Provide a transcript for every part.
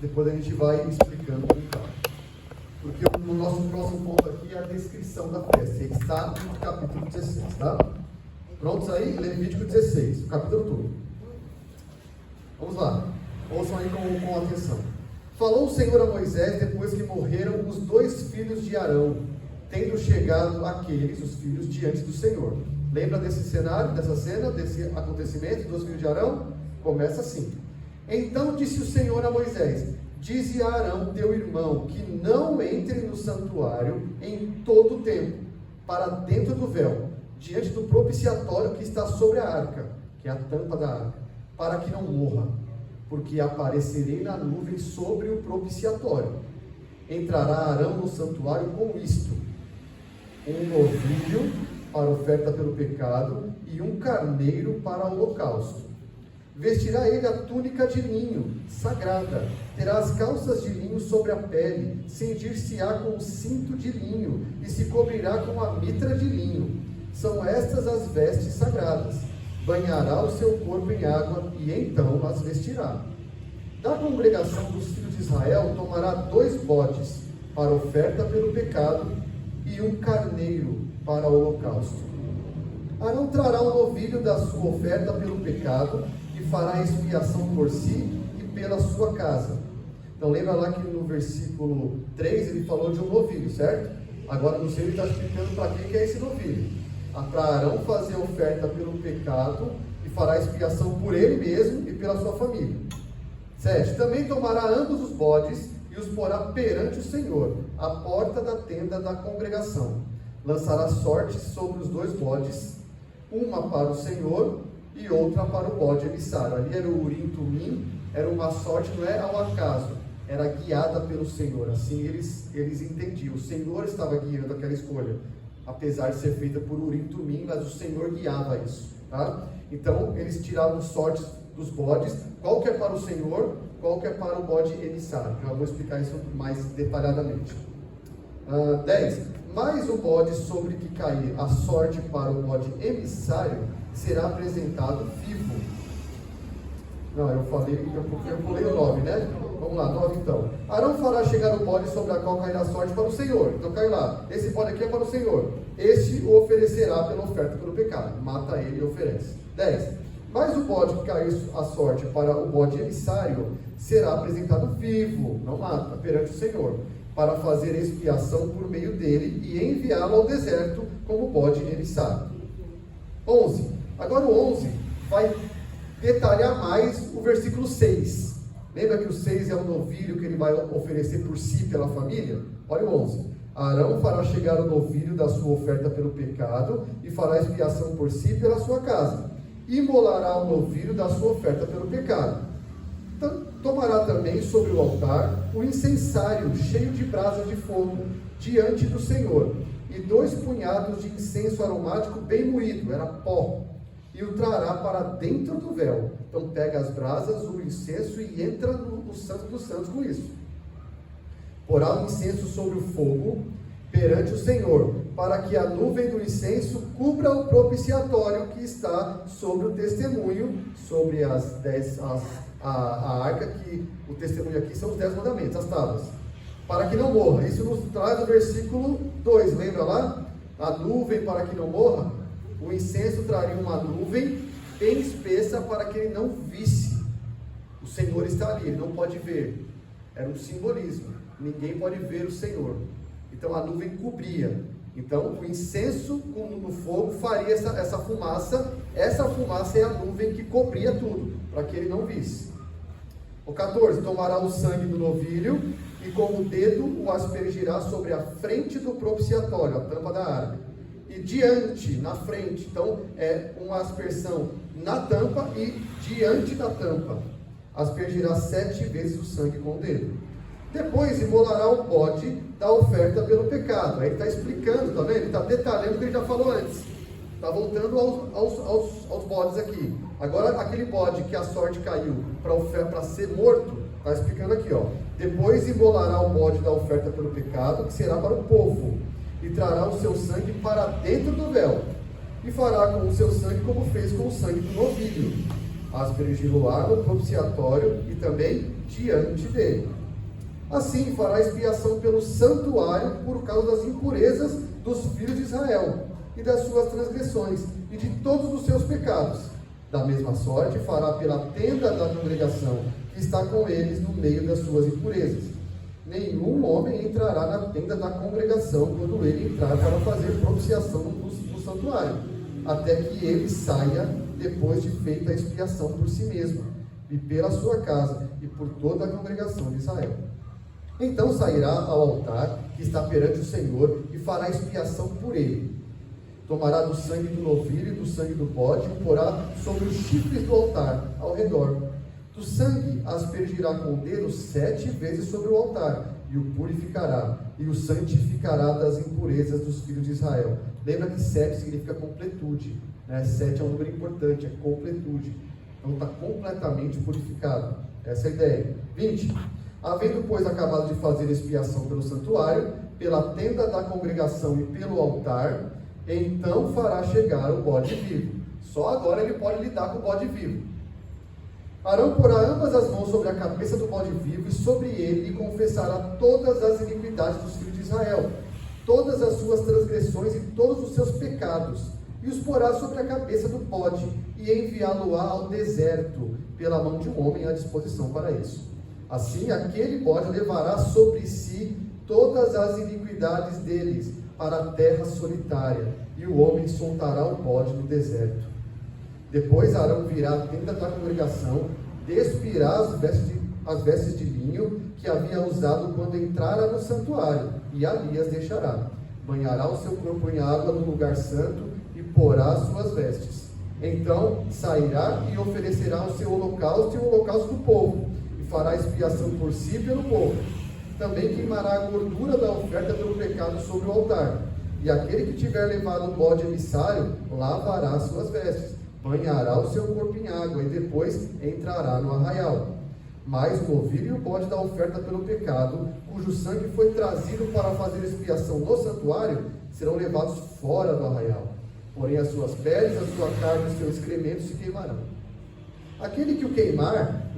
Depois a gente vai explicando com calma. Porque o nosso próximo ponto aqui é a descrição da festa. Ele está no capítulo 16, tá? Prontos aí? Levítico 16, o capítulo todo. Vamos lá. Ouçam aí com atenção. Falou o Senhor a Moisés depois que morreram os 2 filhos de Arão, tendo chegado aqueles, os filhos, diante do Senhor. Lembra desse cenário, dessa cena, desse acontecimento dos filhos de Arão? Começa assim. Então disse o Senhor a Moisés: dize a Arão, teu irmão, que não entre no santuário em todo o tempo, para dentro do véu, diante do propiciatório que está sobre a arca, que é a tampa da arca, para que não morra, porque aparecerei na nuvem sobre o propiciatório. Entrará Arão no santuário com isto: um novilho para oferta pelo pecado e um carneiro para o holocausto. Vestirá ele a túnica de linho sagrada, terá as calças de linho sobre a pele, cingir-se-á com o cinto de linho e se cobrirá com a mitra de linho. São estas as vestes sagradas. Banhará o seu corpo em água e então as vestirá. Da congregação dos filhos de Israel tomará 2 bodes para oferta pelo pecado e um carneiro para o holocausto. Arão trará o novilho da sua oferta pelo pecado e fará expiação por si e pela sua casa. Então lembra lá que no versículo 3 ele falou de um novilho, certo? Agora no 6 ele está explicando para quem que é esse novilho. Para Arão fazer oferta pelo pecado e fará expiação por ele mesmo e pela sua família. 7. Também tomará ambos os bodes e os porá perante o Senhor, à porta da tenda da congregação. Lançará sortes sobre os 2 bodes, uma para o Senhor e outra para o bode emissário. Ali era o Urim Tumim, era uma sorte, não é ao acaso, era guiada pelo Senhor. Assim eles entendiam, o Senhor estava guiando aquela escolha, apesar de ser feita por Urim Tumim, mas o Senhor guiava isso, tá? Então eles tiravam sortes dos bodes, qual que é para o Senhor, qual que é para o bode emissário. Já vou explicar isso mais detalhadamente. 10. Mas o bode sobre que cair a sorte para o bode emissário será apresentado vivo. Não, eu pulei o 9, né? Vamos lá, 9 então. Arão fará chegar o bode sobre a qual cairá a sorte para o Senhor. Então cai lá. Esse bode aqui é para o Senhor. Este o oferecerá pela oferta pelo pecado. Mata ele e oferece. 10. Mas o bode que cair a sorte para o bode emissário será apresentado vivo, não mata, perante o Senhor, para fazer expiação por meio dele e enviá-lo ao deserto como bode emissário. 11. Agora o 11 vai detalhar mais o versículo 6. Lembra que o 6 é o novilho que ele vai oferecer por si e pela família? Olha o 11. Arão fará chegar o novilho da sua oferta pelo pecado e fará expiação por si e pela sua casa. Imolará o novilho da sua oferta pelo pecado. Tomará também sobre o altar o incensário cheio de brasas de fogo diante do Senhor, e 2 punhados de incenso aromático bem moído, era pó, e o trará para dentro do véu. Então pega as brasas, o incenso e entra no Santo dos Santos com isso. Porá o incenso sobre o fogo perante o Senhor, para que a nuvem do incenso cubra o propiciatório que está sobre o testemunho, sobre a arca, que o testemunho aqui são os 10 mandamentos, as tábuas, para que não morra. Isso nos traz o versículo 2, lembra lá? A nuvem para que não morra. O incenso traria uma nuvem bem espessa para que ele não visse. O Senhor está ali, ele não pode ver. Era um simbolismo, ninguém pode ver o Senhor. Então a nuvem cobria. Então o incenso no fogo faria essa fumaça. Essa fumaça é a nuvem que cobria tudo, para que ele não visse. O 14. Tomará o sangue do novilho e com o dedo o aspergirá sobre a frente do propiciatório, a tampa da arca. E diante, na frente. Então é uma aspersão na tampa e diante da tampa. Aspergirá 7 vezes o sangue com o dedo. Depois imolará o bode da oferta pelo pecado. Aí ele está explicando, tá vendo? Ele está detalhando o que ele já falou antes. Está voltando aos bodes aqui. Agora aquele bode que a sorte caiu para ser morto, está explicando aqui, ó. Depois imolará o bode da oferta pelo pecado, que será para o povo, e trará o seu sangue para dentro do véu, e fará com o seu sangue como fez com o sangue do novilho. Aspergilo-á no propiciatório e também diante dele. Assim fará expiação pelo santuário por causa das impurezas dos filhos de Israel e das suas transgressões e de todos os seus pecados. Da mesma sorte fará pela tenda da congregação que está com eles no meio das suas impurezas. Nenhum homem entrará na tenda da congregação quando ele entrar para fazer propiciação no santuário, até que ele saia depois de feita a expiação por si mesmo, e pela sua casa, e por toda a congregação de Israel. Então sairá ao altar que está perante o Senhor, e fará expiação por ele. Tomará do sangue do novilho e do sangue do bode, e o porá sobre os chifres do altar, ao redor. Do sangue aspergirá com o dedo 7 vezes sobre o altar, e o purificará, e o santificará das impurezas dos filhos de Israel. Lembra que 7 significa completude, né? 7 é um número importante, é completude. Então está completamente purificado. Essa é a ideia. 20. Havendo, pois, acabado de fazer expiação pelo santuário, pela tenda da congregação e pelo altar, então fará chegar o bode vivo. Só agora ele pode lidar com o bode vivo. Arão porá ambas as mãos sobre a cabeça do bode vivo, e sobre ele confessará todas as iniquidades dos filhos de Israel, todas as suas transgressões e todos os seus pecados, e os porá sobre a cabeça do bode, e enviá-lo-á ao deserto, pela mão de um homem à disposição para isso. Assim, aquele bode levará sobre si todas as iniquidades deles, para a terra solitária, e o homem soltará o bode no deserto. Depois Arão virá à tenda da congregação, despirá as vestes de linho que havia usado quando entrara no santuário, e ali as deixará. Banhará o seu corpo em água no lugar santo, e porá as suas vestes. Então sairá e oferecerá o seu holocausto e o holocausto do povo, e fará expiação por si e pelo povo. Também queimará a gordura da oferta pelo pecado sobre o altar. E aquele que tiver levado o bode emissário, lavará as suas vestes, banhará o seu corpo em água, e depois entrará no arraial. Mas o novilho e o bode da oferta pelo pecado, cujo sangue foi trazido para fazer expiação no santuário, serão levados fora do arraial. Porém as suas peles, a sua carne e os seus excrementos se queimarão. Aquele que o queimar,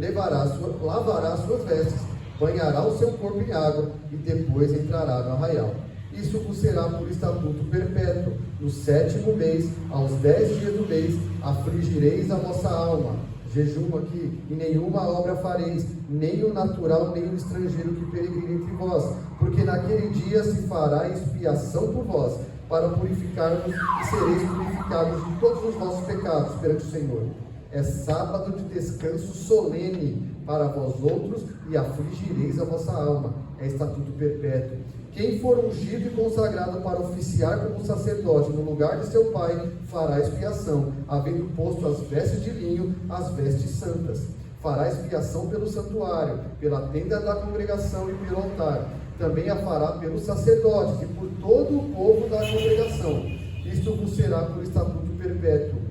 lavará as suas vestes, banhará o seu corpo em água, e depois entrará no arraial. Isso vos será por estatuto perpétuo. No 7º mês, aos 10 dias do mês, afligireis a vossa alma. Jejum aqui, e nenhuma obra fareis, nem o natural, nem o estrangeiro que peregrina entre vós, porque naquele dia se fará expiação por vós, para purificar-vos, e sereis purificados de todos os vossos pecados perante o Senhor. É sábado de descanso solene para vós outros, e afligireis a vossa alma. É estatuto perpétuo. Quem for ungido e consagrado para oficiar como sacerdote no lugar de seu pai, fará expiação, havendo posto as vestes de linho, as vestes santas. Fará expiação pelo santuário, pela tenda da congregação e pelo altar. Também a fará pelos sacerdotes e por todo o povo da congregação. Isto vos será por estatuto perpétuo,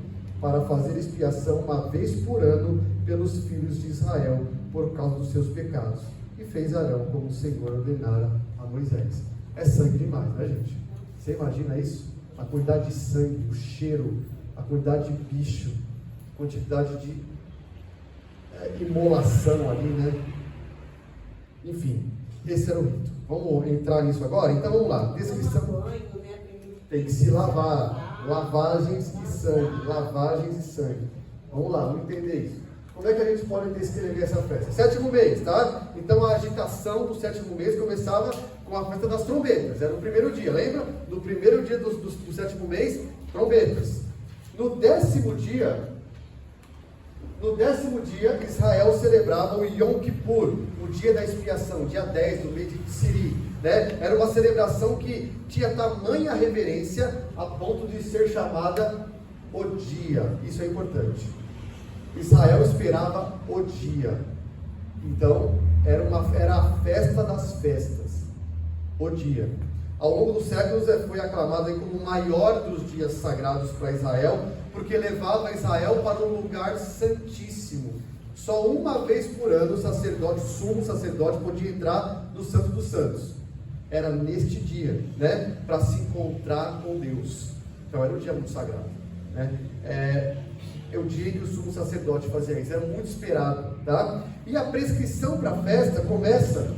para fazer expiação uma vez por ano pelos filhos de Israel, por causa dos seus pecados. E fez Arão como o Senhor ordenara a Moisés. É sangue demais, né, gente? Você imagina isso? A quantidade de sangue, o cheiro, a quantidade de bicho, a quantidade de imolação ali, né? Enfim, esse era o rito. Vamos entrar nisso agora? Então vamos lá. Descrição. Tem que se lavar. Lavagens e sangue. Lavagens e sangue. Vamos lá, vamos entender isso. Como é que a gente pode descrever essa festa? 7º mês, tá? Então a agitação do 7º mês começava com a festa das trombetas. Era o primeiro dia, lembra? No primeiro dia do 7º mês, trombetas. No 10º dia, Israel celebrava o Yom Kippur, o dia da expiação, dia 10 do mês de Tsiri, né? Era uma celebração que tinha tamanha reverência a ponto de ser chamada o dia. Isso é importante. Israel esperava o dia. Então, era a festa das festas. O dia. Ao longo dos séculos foi aclamado como o maior dos dias sagrados para Israel, porque levava Israel para um lugar santíssimo. Só uma vez por ano o sumo sacerdote podia entrar no Santo dos Santos. Era neste dia, né? Para se encontrar com Deus. Então era um dia muito sagrado, né? é o dia em que o sumo sacerdote fazia isso, era muito esperado, tá? E a prescrição para a festa começa,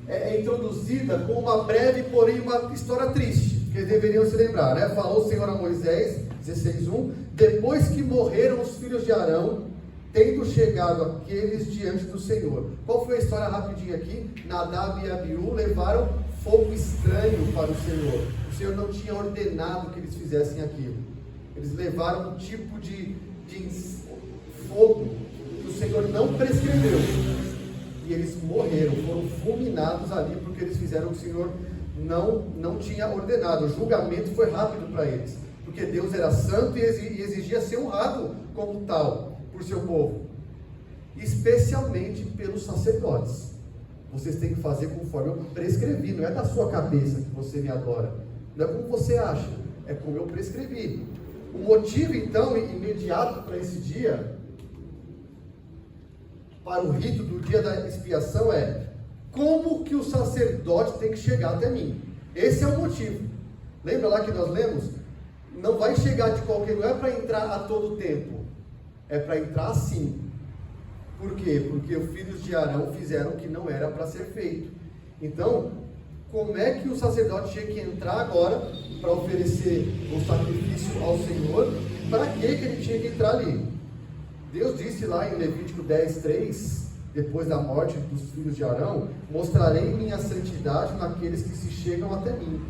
é introduzida com uma breve, porém uma história triste, que eles deveriam se lembrar, né? Falou o Senhor a Moisés, 16:1, depois que morreram os filhos de Arão, tendo chegado aqueles diante do Senhor. Qual foi a história rapidinho aqui? Nadab e Abiú levaram fogo estranho para o Senhor. O Senhor não tinha ordenado que eles fizessem aquilo. Eles levaram um tipo de fogo que o Senhor não prescreveu. E eles morreram, foram fulminados ali porque eles fizeram o que o Senhor não tinha ordenado. O julgamento foi rápido para eles, porque Deus era santo e exigia ser honrado como tal por seu povo, especialmente pelos sacerdotes. Vocês têm que fazer conforme eu prescrevi, não é da sua cabeça que você me adora, não é como você acha, é como eu prescrevi. O motivo então imediato para esse dia, para o rito do dia da expiação, é como que o sacerdote tem que chegar até mim. Esse é o motivo. Lembra lá que nós lemos? Não vai chegar de qualquer, não é para entrar a todo tempo, é para entrar assim. Por quê? Porque os filhos de Arão fizeram o que não era para ser feito. Então, como é que o sacerdote tinha que entrar agora para oferecer o sacrifício ao Senhor? Para que ele tinha que entrar ali? Deus disse lá em Levítico 10:3, depois da morte dos filhos de Arão, mostrarei minha santidade naqueles que se chegam até mim,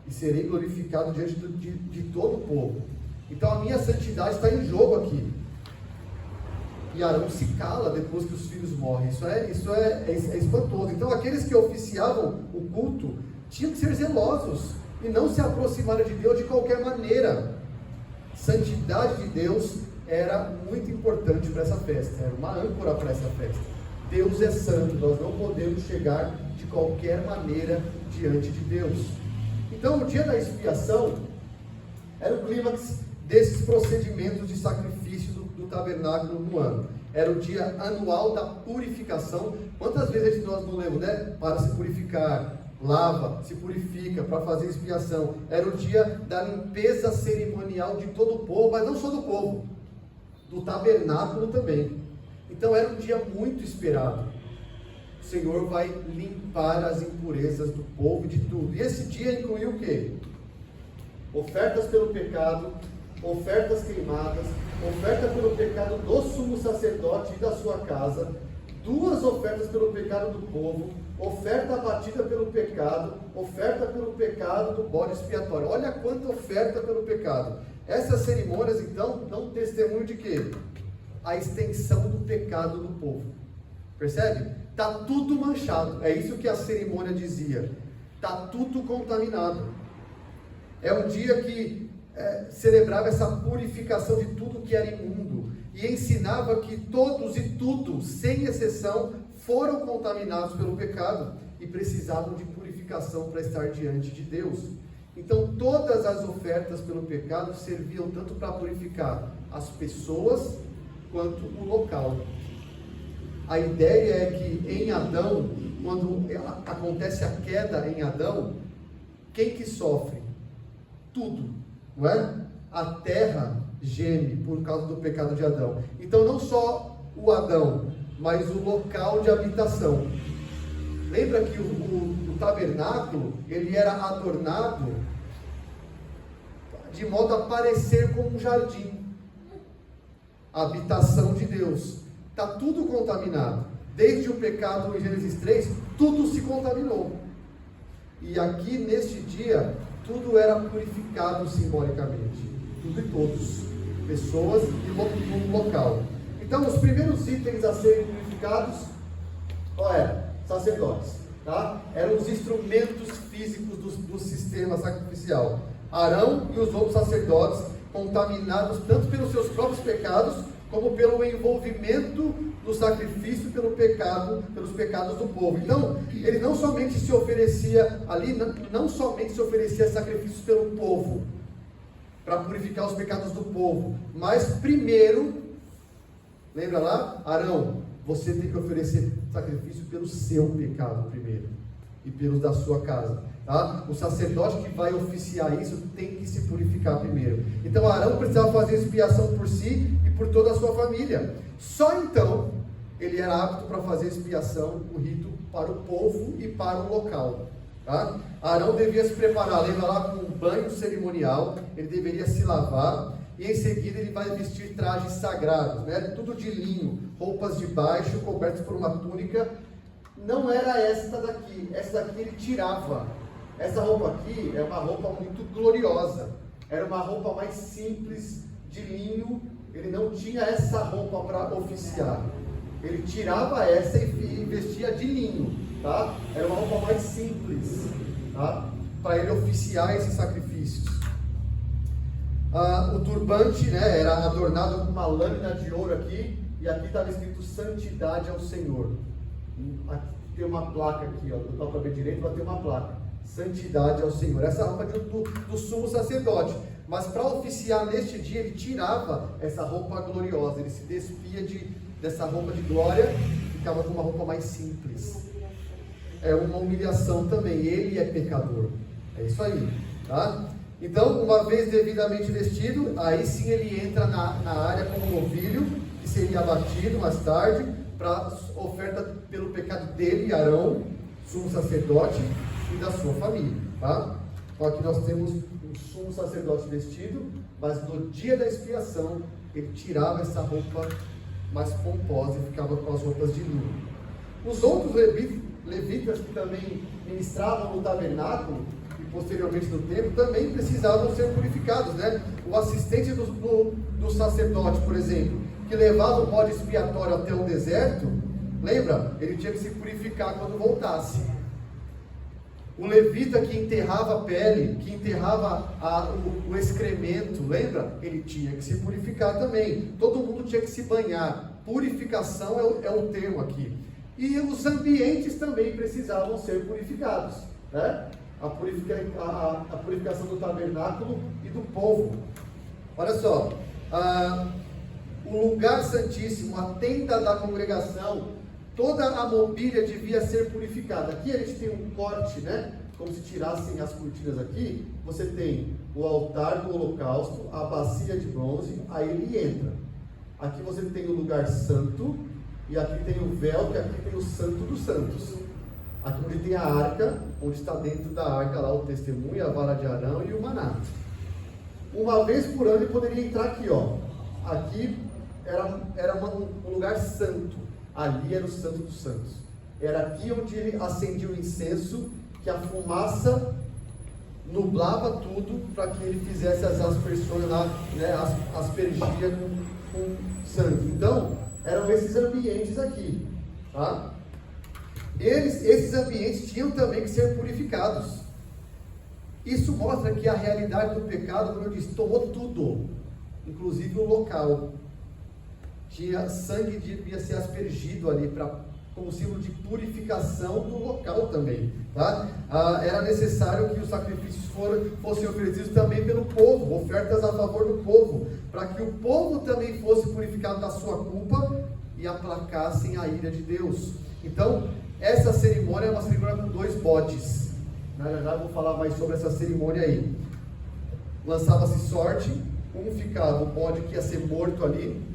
e serei glorificado diante de todo o povo. Então a minha santidade está em jogo aqui. E Arão se cala depois que os filhos morrem. Isso é espantoso. Então aqueles que oficiavam o culto tinham que ser zelosos e não se aproximarem de Deus de qualquer maneira. Santidade de Deus era muito importante para essa festa, era uma âncora para essa festa. Deus é santo, nós não podemos chegar de qualquer maneira diante de Deus. Então o dia da expiação era o clímax desses procedimentos de sacrifício do tabernáculo no ano. Era o dia anual da purificação. Quantas vezes nós não lemos, né? Para se purificar, lava, se purifica para fazer expiação. Era o dia da limpeza cerimonial de todo o povo, mas não só do povo, do tabernáculo também. Então era um dia muito esperado. O Senhor vai limpar as impurezas do povo e de tudo. E esse dia incluiu o quê? Ofertas pelo pecado, ofertas queimadas, oferta pelo pecado do sumo sacerdote e da sua casa, 2 ofertas pelo pecado do povo, oferta abatida pelo pecado, oferta pelo pecado do bode expiatório. Olha quanta oferta pelo pecado. Essas cerimônias então dão testemunho de quê? A extensão do pecado do povo. Percebe? Está tudo manchado. É isso que a cerimônia dizia. Está tudo contaminado. É um dia que celebrava essa purificação de tudo que era imundo e ensinava que todos e tudo, sem exceção, foram contaminados pelo pecado e precisavam de purificação para estar diante de Deus. Então todas as ofertas pelo pecado serviam tanto para purificar as pessoas quanto o local. A ideia é que em Adão, quando acontece a queda em Adão, quem que sofre? Tudo, não é? A terra geme por causa do pecado de Adão. Então não só o Adão, mas o local de habitação. Lembra que o tabernáculo, ele era adornado de modo a parecer como um jardim, a habitação de Deus. Está tudo contaminado. Desde o pecado em Gênesis 3, tudo se contaminou. E aqui neste dia, tudo era purificado simbolicamente. Tudo e todos. Pessoas e local. Então, os primeiros itens a serem purificados, qual era? Sacerdotes. Tá? Eram os instrumentos físicos do sistema sacrificial. Arão e os outros sacerdotes, contaminados tanto pelos seus próprios pecados, como pelo envolvimento do sacrifício pelos pecados do povo. Então, ele não somente se oferecia ali, não somente se oferecia sacrifícios pelo povo, para purificar os pecados do povo, mas primeiro, lembra lá? Arão, você tem que oferecer sacrifício pelo seu pecado primeiro. e pelos da sua casa. Tá? O sacerdote que vai oficiar isso tem que se purificar primeiro. Então Arão precisava fazer expiação por si e por toda a sua família. Só então ele era apto para fazer expiação, o rito para o povo e para o local. Tá? Arão devia se preparar, lembra lá, com um banho cerimonial, ele deveria se lavar, e em seguida ele vai vestir trajes sagrados, né? Tudo de linho, roupas de baixo, cobertas por uma túnica. Não era essa daqui ele tirava. Essa roupa aqui é uma roupa muito gloriosa, era uma roupa mais simples, de linho, ele não tinha essa roupa para oficiar. Ele tirava essa e vestia de linho, tá? Era uma roupa mais simples, tá? Para ele oficiar esses sacrifícios. O turbante, né, era adornado com uma lâmina de ouro aqui, e aqui estava escrito santidade ao Senhor. Aqui tem uma placa aqui, ó, não dá para ver direito, vai ter uma placa, santidade ao Senhor. Essa roupa do sumo sacerdote. Mas para oficiar neste dia, ele tirava essa roupa gloriosa, ele se despia dessa roupa de glória, ficava com uma roupa mais simples. É uma humilhação também, ele é pecador. É isso aí, tá? Então, uma vez devidamente vestido, aí sim ele entra na área como novilho, que seria abatido mais tarde, para oferta pelo pecado dele, Arão, sumo sacerdote, e da sua família, tá? Então aqui nós temos um sumo sacerdote vestido, mas no dia da expiação, ele tirava essa roupa mais pomposa e ficava com as roupas de linho. Os outros levitas que também ministravam no tabernáculo, e posteriormente no templo, também precisavam ser purificados, né? O assistente do sacerdote, por exemplo, que levava o bode expiatório até o deserto, lembra? Ele tinha que se purificar quando voltasse. O levita que enterrava a pele, que enterrava o excremento, lembra? Ele tinha que se purificar também. Todo mundo tinha que se banhar. Purificação é o termo aqui. E os ambientes também precisavam ser purificados, né? A purificação do tabernáculo e do povo. Olha só, o lugar santíssimo, a tenda da congregação, toda a mobília devia ser purificada. Aqui a gente tem um corte, né? Como se tirassem as cortinas aqui. Você tem o altar do holocausto, a bacia de bronze, aí ele entra. Aqui você tem o lugar santo, e aqui tem o véu, que aqui tem o santo dos santos. Aqui onde tem a arca, onde está dentro da arca lá o testemunho, a vara de Arão e o maná. Uma vez por ano ele poderia entrar aqui, ó. Aqui era um lugar santo. Ali era o santo dos santos. Era aqui onde ele acendia o incenso, que a fumaça nublava tudo para que ele fizesse as aspersões lá, né, aspergia com sangue. Então, eram esses ambientes aqui, tá? Esses ambientes tinham também que ser purificados. Isso mostra que a realidade do pecado, como eu disse, tomou tudo, inclusive o local. Sangue devia ser aspergido ali como símbolo de purificação do local também, tá? Era necessário que os sacrifícios fossem oferecidos também pelo povo, ofertas a favor do povo, para que o povo também fosse purificado da sua culpa e aplacassem a ira de Deus. Então, essa cerimônia é uma cerimônia com 2 bodes. Já vou falar mais sobre essa cerimônia aí. Lançava-se sorte, um ficava o bode que ia ser morto ali,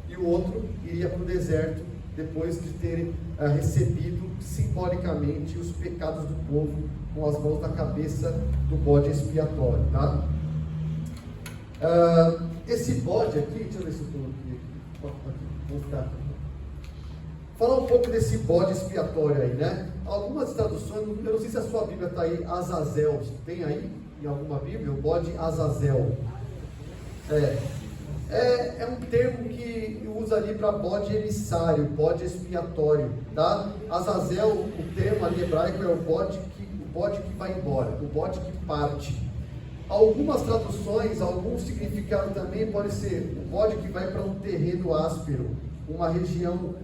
e o outro iria para o deserto, depois de terem recebido simbolicamente os pecados do povo com as mãos na cabeça do bode expiatório, tá? Esse bode aqui, deixa eu ver se eu estou aqui, vou ficar aqui. Falar um pouco desse bode expiatório aí, né? Algumas traduções, eu não sei se a sua Bíblia está aí, Azazel, tem aí em alguma Bíblia, o bode Azazel. É um termo que usa ali para bode emissário, bode expiatório, tá? Azazel, o termo ali hebraico é o bode que vai embora, o bode que parte. Algumas traduções, algum significado também pode ser o bode que vai para um terreno áspero, uma região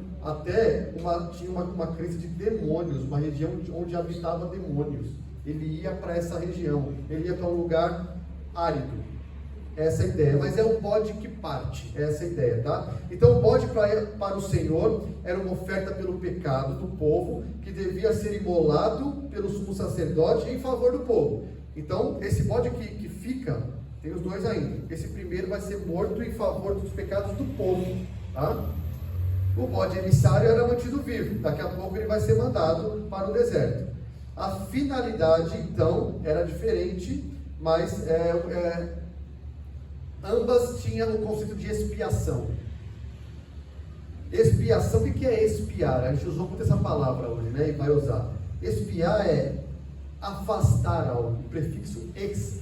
tinha uma crença de demônios, uma região onde habitava demônios. Ele ia para essa região, ele ia para um lugar árido. essa ideia, mas é o bode que parte, essa ideia, tá? Então o bode para o Senhor era uma oferta pelo pecado do povo, que devia ser imolado pelo sumo sacerdote em favor do povo. Então esse bode que fica, tem os dois ainda, esse primeiro vai ser morto em favor dos pecados do povo, tá? O bode emissário era mantido vivo, daqui a pouco ele vai ser mandado para o deserto. A finalidade então era diferente, mas ambas tinham o conceito de expiação. Expiação, o que é expiar? A gente usou muito essa palavra hoje, né? E vai usar. Expiar é afastar algo, o prefixo ex,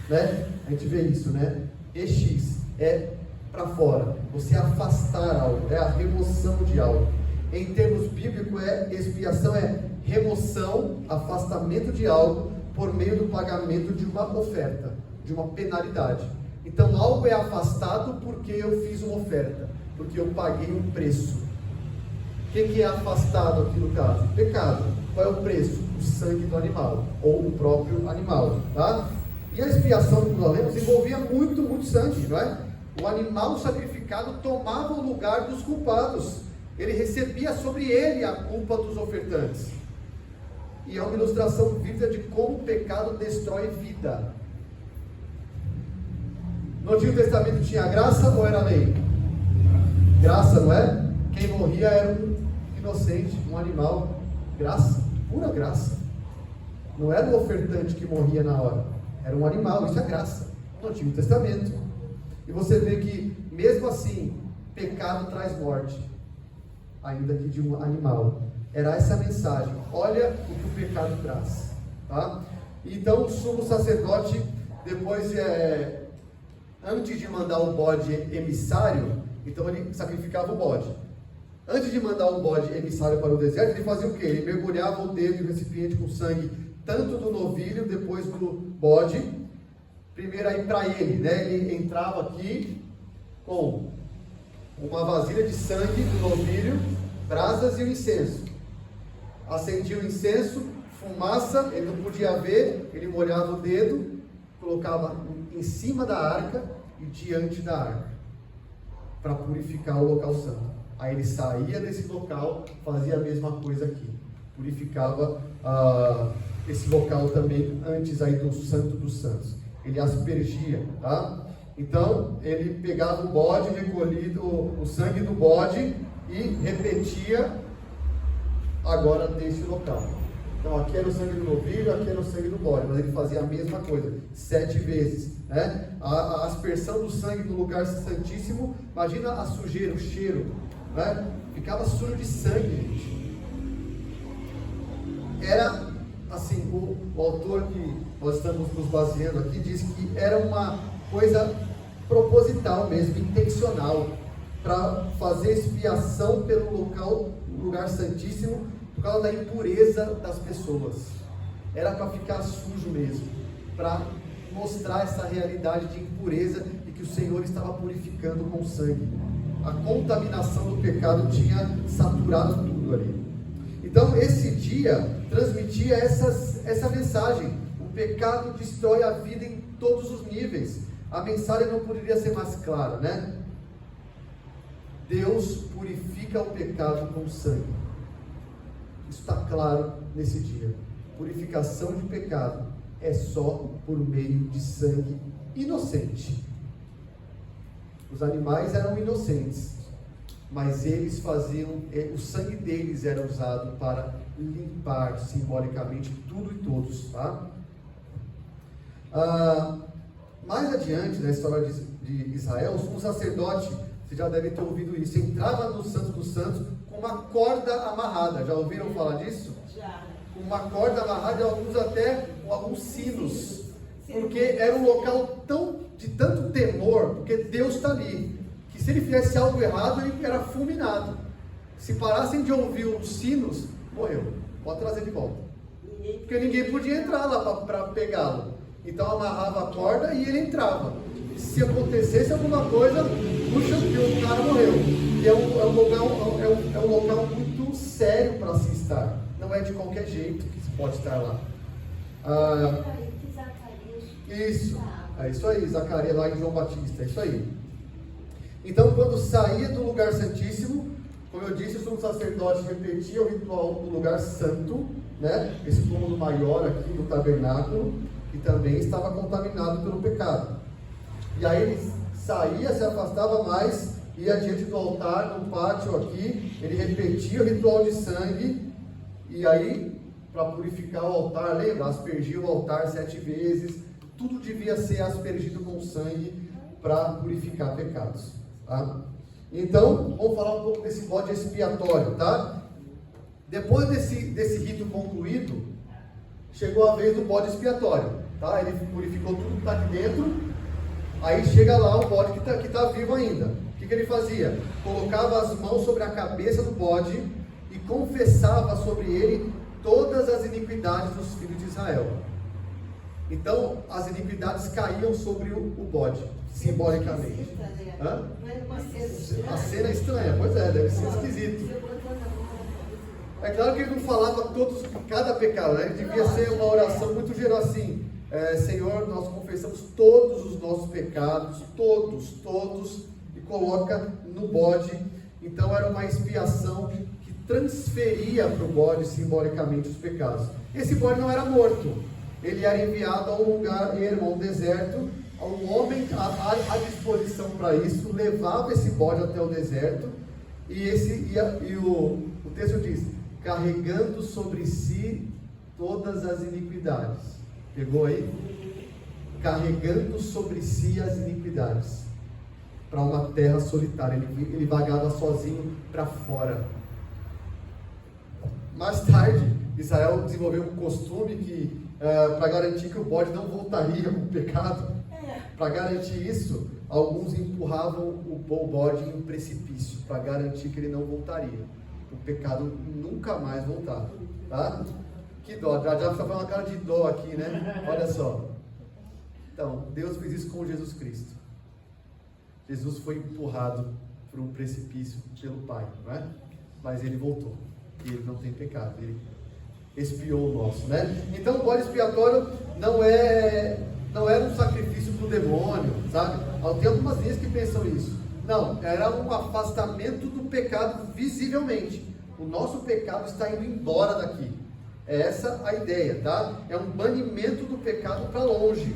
né? A gente vê isso, né? Ex é para fora, você afastar algo, é a remoção de algo. Em termos bíblicos, expiação é remoção, afastamento de algo por meio do pagamento de uma oferta, de uma penalidade. Então algo é afastado porque eu fiz uma oferta, porque eu paguei um preço. O que é afastado aqui no caso? Pecado. Qual é o preço? O sangue do animal, ou o próprio animal, tá? E a expiação que nós lemos envolvia muito sangue, não é? O animal sacrificado tomava o lugar dos culpados. Ele recebia sobre ele a culpa dos ofertantes. E é uma ilustração vívida de como o pecado destrói vida. No Antigo Testamento tinha graça ou era lei? Graça, não é? Quem morria era um inocente, um animal. Graça, pura graça. Não era o ofertante que morria na hora, era um animal, isso é graça. No Antigo Testamento. E você vê que, mesmo assim, pecado traz morte, ainda que de um animal. Era essa a mensagem. Olha o que o pecado traz, tá? Então o sumo sacerdote, depois, antes de mandar o bode emissário, então ele sacrificava o bode. Antes de mandar o bode emissário para o deserto, ele fazia o quê? Ele mergulhava o dedo e o recipiente com sangue, tanto do novilho, depois do bode. Primeiro aí para ele, né? Ele entrava aqui com uma vasilha de sangue do novilho, brasas e o incenso. Acendia o incenso, fumaça, ele não podia ver, ele molhava o dedo, colocava em cima da arca e diante da arca, para purificar o local santo. Aí ele saía desse local, fazia a mesma coisa aqui, purificava esse local também antes aí do Santo dos Santos. Ele aspergia, tá? Então ele pegava o bode, recolhido o sangue do bode e repetia agora nesse local. Então aqui era o sangue do novilho, aqui era o sangue do bode, mas ele fazia a mesma coisa, 7 vezes, né? A aspersão do sangue no lugar santíssimo, imagina a sujeira, o cheiro, né? Ficava sujo de sangue, gente. Era assim, o autor que nós estamos nos baseando aqui diz que era uma coisa proposital mesmo, intencional, para fazer expiação pelo lugar santíssimo, por causa da impureza das pessoas. Era para ficar sujo mesmo, para mostrar essa realidade de impureza e que o Senhor estava purificando com sangue. A contaminação do pecado tinha saturado tudo ali. Então esse dia transmitia essa mensagem. O pecado destrói a vida em todos os níveis. A mensagem não poderia ser mais clara, né? Deus purifica o pecado com sangue. Isso está claro nesse dia. Purificação de pecado é só por meio de sangue inocente. Os animais eram inocentes, mas eles faziam, o sangue deles era usado para limpar simbolicamente tudo e todos, tá? Mais adiante na história de Israel, o sumo sacerdote, você já deve ter ouvido isso, entrava no Santo dos Santos com uma corda amarrada. Já ouviram falar disso? Já. Com uma corda amarrada e alguns sinos, porque era um local de tanto temor, porque Deus está ali, que se ele fizesse algo errado, ele era fulminado. Se parassem de ouvir os sinos, morreu. Pode trazer de volta. Porque ninguém podia entrar lá para pegá-lo. Então amarrava a corda e ele entrava. E se acontecesse alguma coisa, puxa, que o cara morreu. E é um local muito sério para se estar. Não é de qualquer jeito que se pode estar lá. Isso. É isso aí, Zacarias lá em João Batista, é isso aí. Então, quando saía do lugar santíssimo, como eu disse, o sumo sacerdote repetia o ritual do lugar santo, né? Esse túmulo maior aqui do tabernáculo, que também estava contaminado pelo pecado. E aí ele saía, se afastava mais, ia diante do altar, no pátio aqui, ele repetia o ritual de sangue, e aí, para purificar o altar, lembra? Aspergia o altar 7 vezes, tudo devia ser aspergido com sangue para purificar pecados, tá? Então, vamos falar um pouco desse bode expiatório, tá? Depois desse rito concluído, chegou a vez do bode expiatório, tá? Ele purificou tudo que está aqui dentro, aí chega lá o bode que tá vivo ainda. O que ele fazia? Colocava as mãos sobre a cabeça do bode e confessava sobre ele todas as iniquidades dos filhos de Israel. Então, as iniquidades caíam sobre o bode, simbolicamente. Hã? A cena é estranha, pois é, deve ser esquisito. É claro que ele não falava cada pecado, né? Ele devia ser uma oração muito geral assim: Senhor, nós confessamos todos os nossos pecados, todos, e coloca no bode. Então era uma expiação que transferia para o bode simbolicamente os pecados. Esse bode não era morto, ele era enviado a um lugar ermo, a um deserto. Um homem à disposição para isso levava esse bode até o deserto, e o texto diz: carregando sobre si todas as iniquidades. Pegou aí? Carregando sobre si as iniquidades, para uma terra solitária. Ele vagava sozinho para fora. Mais tarde, Israel desenvolveu um costume que, para garantir que o bode não voltaria com o pecado, para garantir isso, alguns empurravam o bode em um precipício, para garantir que ele não voltaria, o pecado nunca mais voltar, tá? Que dó, já está falando uma cara de dó aqui, né? Olha só. Então, Deus fez isso com Jesus Cristo. Jesus foi empurrado por um precipício pelo Pai, não é? Mas ele voltou, e ele não tem pecado, ele expiou o nosso, né? Então, o bode expiatório não era um sacrifício para o demônio, sabe? Tem algumas linhas que pensam isso. Não, era um afastamento do pecado visivelmente. O nosso pecado está indo embora daqui. É essa a ideia, tá? É um banimento do pecado para longe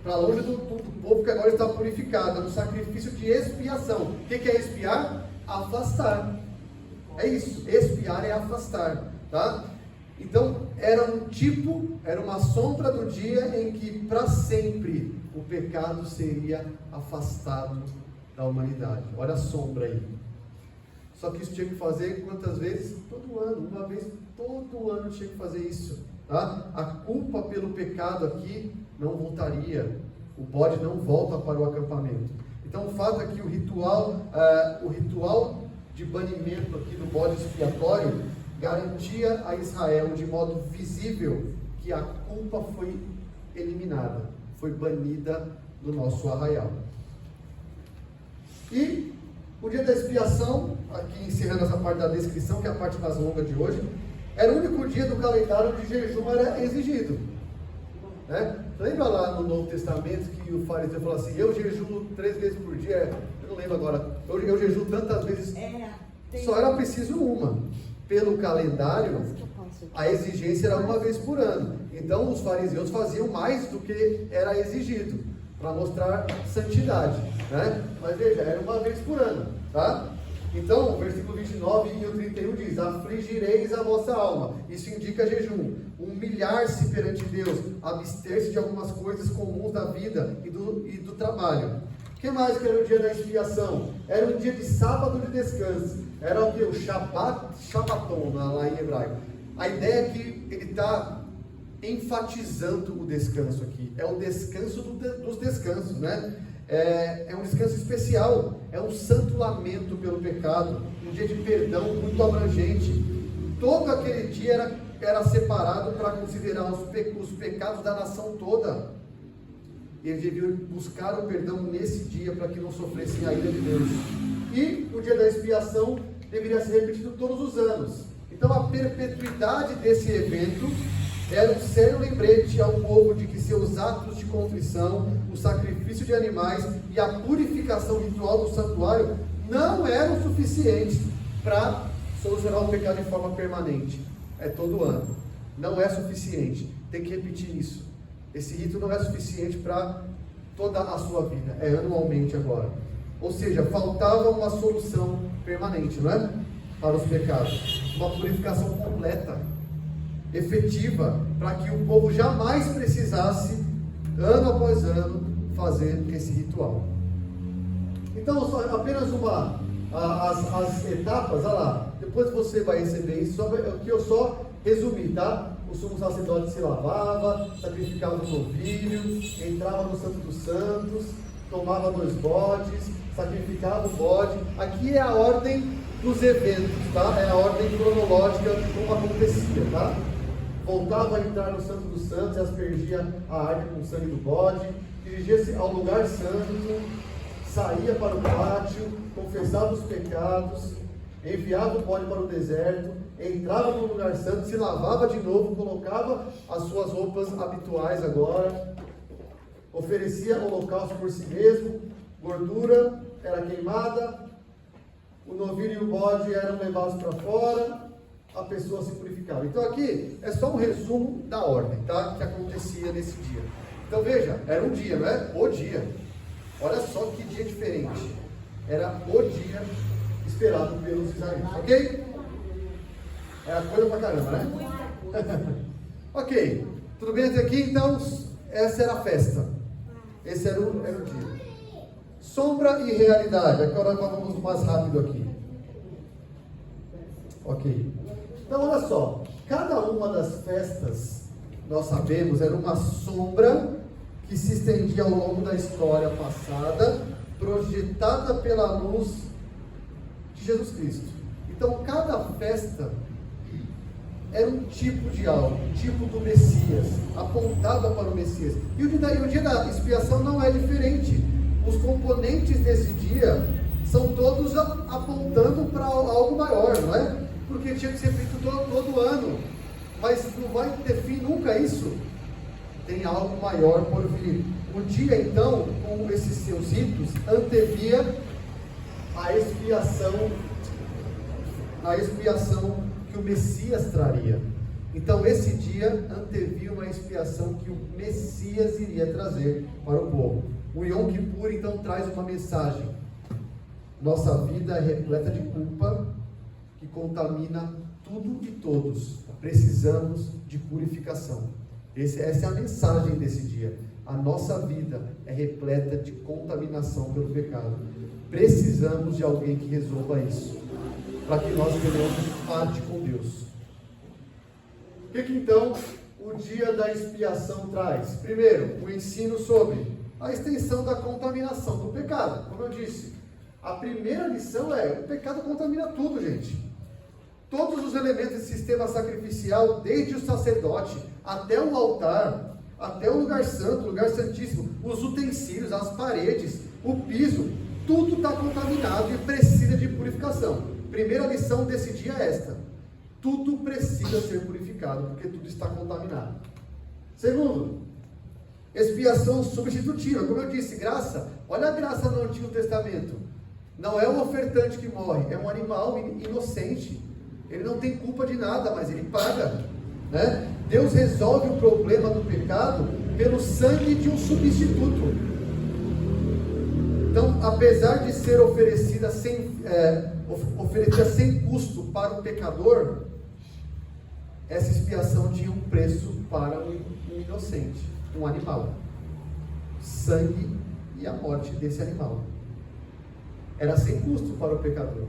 do povo que agora está purificado. É um sacrifício de expiação. O que é expiar? Afastar. É isso. Expiar é afastar, tá? Então, era uma sombra do dia em que para sempre o pecado seria afastado da humanidade. Olha a sombra aí. Só que isso tinha que fazer quantas vezes? Todo ano, uma vez todo ano tinha que fazer isso, tá? A culpa pelo pecado aqui não voltaria. O bode não volta para o acampamento. Então o fato é que o ritual de banimento aqui do bode expiatório garantia a Israel de modo visível que a culpa foi eliminada, foi banida do nosso arraial. E o dia da expiação, aqui encerrando essa parte da descrição, que é a parte mais longa de hoje, era o único dia do calendário onde jejum era exigido, né? Lembra lá no Novo Testamento que o fariseu falou assim: eu jejuo 3 vezes por dia? Eu não lembro agora, eu jejuo tantas vezes. Só era preciso uma. Pelo calendário, a exigência era uma vez por ano. Então os fariseus faziam mais do que era exigido, para mostrar santidade, né? Mas veja, era uma vez por ano, tá? Então, o versículo 29 e o 31 diz: afligireis a vossa alma. Isso indica jejum, humilhar-se perante Deus, abster-se de algumas coisas comuns da vida e do trabalho. O que mais que era o dia da expiação? Era um dia de sábado de descanso. Era o que? O Shabbaton, lá em hebraico. A ideia é que ele está enfatizando o descanso aqui. É o descanso dos descansos, né? É um descanso especial. É um santo lamento pelo pecado. Um dia de perdão muito abrangente. Todo aquele dia era separado para considerar os pecados da nação toda. Eles deviam buscar o perdão nesse dia para que não sofressem a ira de Deus. E o dia da expiação deveria ser repetido todos os anos. Então a perpetuidade desse evento era um sério lembrete ao povo de que seus atos de contrição, o sacrifício de animais e a purificação ritual do santuário não eram suficientes para solucionar o pecado de forma permanente. É todo ano. Não é suficiente. Tem que repetir isso. Esse rito não é suficiente para toda a sua vida. É anualmente agora. Ou seja, faltava uma solução permanente, não é? Para os pecados. Uma purificação completa, efetiva, para que o povo jamais precisasse, ano após ano, fazer esse ritual. Então, só apenas as etapas, olha lá, depois você vai receber isso, que eu só resumi, tá? O sumo sacerdote se lavava, sacrificava um novilho, entrava no Santo dos Santos, tomava 2 bodes, sacrificava o bode. Aqui é a ordem dos eventos, tá? É a ordem cronológica de como acontecia, tá? Voltava a entrar no Santo dos Santos e aspergia a arca com o sangue do bode, dirigia-se ao lugar santo, saía para o pátio, confessava os pecados, enviava o bode para o deserto, entrava no lugar santo, se lavava de novo, colocava as suas roupas habituais agora, oferecia holocausto por si mesmo, gordura era queimada, o novilho e o bode eram levados para fora, a pessoa se purificava. Então aqui é só um resumo da ordem, tá? Que acontecia nesse dia. Então veja, era um dia, não é? O dia. Olha só que dia diferente. Era o dia esperado pelos israelitas, ok? Era coisa pra caramba, né? Ok, tudo bem até aqui? Então, essa era a festa. Esse era o dia. Sombra e realidade. Agora nós vamos mais rápido aqui. Ok. Então, olha só. Cada uma das festas, nós sabemos, era uma sombra que se estendia ao longo da história passada, projetada pela luz de Jesus Cristo. Então, cada festa era um tipo de algo, um tipo do Messias, apontava para o Messias. E o dia da expiação não é diferente. Os componentes desse dia são todos apontando para algo maior, não é? Porque tinha que ser feito todo ano, mas não vai ter fim nunca isso. Tem algo maior por vir. O dia, então, com esses seus ritos, antevia a expiação que o Messias traria. Então, esse dia antevia uma expiação que o Messias iria trazer para o povo. O Yom Kippur, então, traz uma mensagem. Nossa vida é repleta de culpa que contamina tudo e todos. Precisamos de purificação. Essa é a mensagem desse dia. A nossa vida é repleta de contaminação pelo pecado. Precisamos de alguém que resolva isso, para que nós tenhamos parte com Deus. O que então o dia da expiação traz? Primeiro, o ensino sobre a extensão da contaminação do pecado. Como eu disse, a primeira lição é: o pecado contamina tudo, gente. Todos os elementos do sistema sacrificial, desde o sacerdote até o altar, até o lugar santo, o lugar santíssimo, os utensílios, as paredes, o piso, tudo está contaminado e precisa de purificação. Primeira lição desse dia é esta: tudo precisa ser purificado, porque tudo está contaminado. Segundo, expiação substitutiva. Como eu disse, graça. Olha a graça no Antigo Testamento. Não é um ofertante que morre, é um animal inocente. Ele não tem culpa de nada, mas ele paga, né? Deus resolve o problema do pecado pelo sangue de um substituto. Então, apesar de ser oferecida sem custo para o pecador, essa expiação tinha um preço para um inocente, um animal. Sangue e a morte desse animal. Era sem custo para o pecador,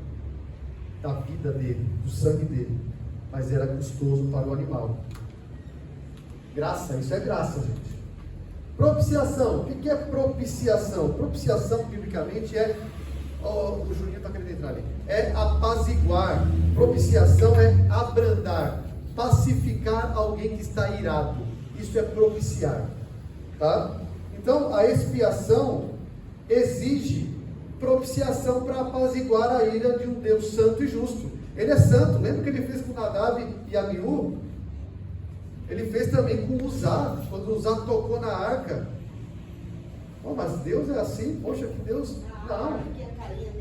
da vida dele, do sangue dele, mas era custoso para o animal. Graça, isso é graça, gente. Propiciação, o que é propiciação? Propiciação, biblicamente, é, o Juninho está querendo entrar ali, é apaziguar. Propiciação é abrandar, pacificar alguém que está irado. Isso é propiciar, tá? Então, a expiação exige propiciação para apaziguar a ira de um Deus santo e justo. Ele é santo. Lembra o que ele fez com Nadab e Abiú? Ele fez também com Uzá, quando Uzá tocou na arca. Oh, mas Deus é assim? Poxa, que Deus... Não.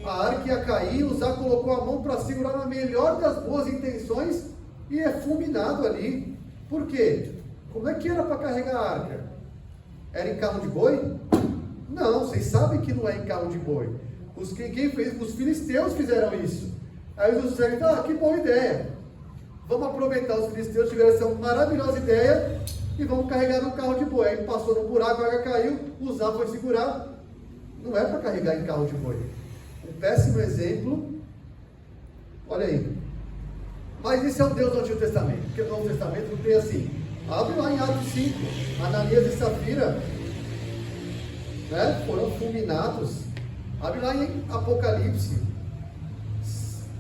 A arca ia cair, Uzá colocou a mão para segurar na melhor das boas intenções e é fulminado ali. Por quê? Como é que era para carregar a arca? Era em carro de boi? Não, vocês sabem que não é em carro de boi. Quem fez? Os filisteus fizeram isso. Aí os disseram, que boa ideia. Vamos aproveitar, os filisteus tiveram essa maravilhosa ideia e vamos carregar no carro de boi. Aí passou no buraco, a arca caiu, Uzá foi segurar. Não é para carregar em carro de boi. Um péssimo exemplo. Olha aí. Mas esse é o Deus do Antigo Testamento. Porque no Novo Testamento não tem assim. Abre lá em Atos 5. Ananias e Safira, né, foram fulminados. Abre lá em Apocalipse.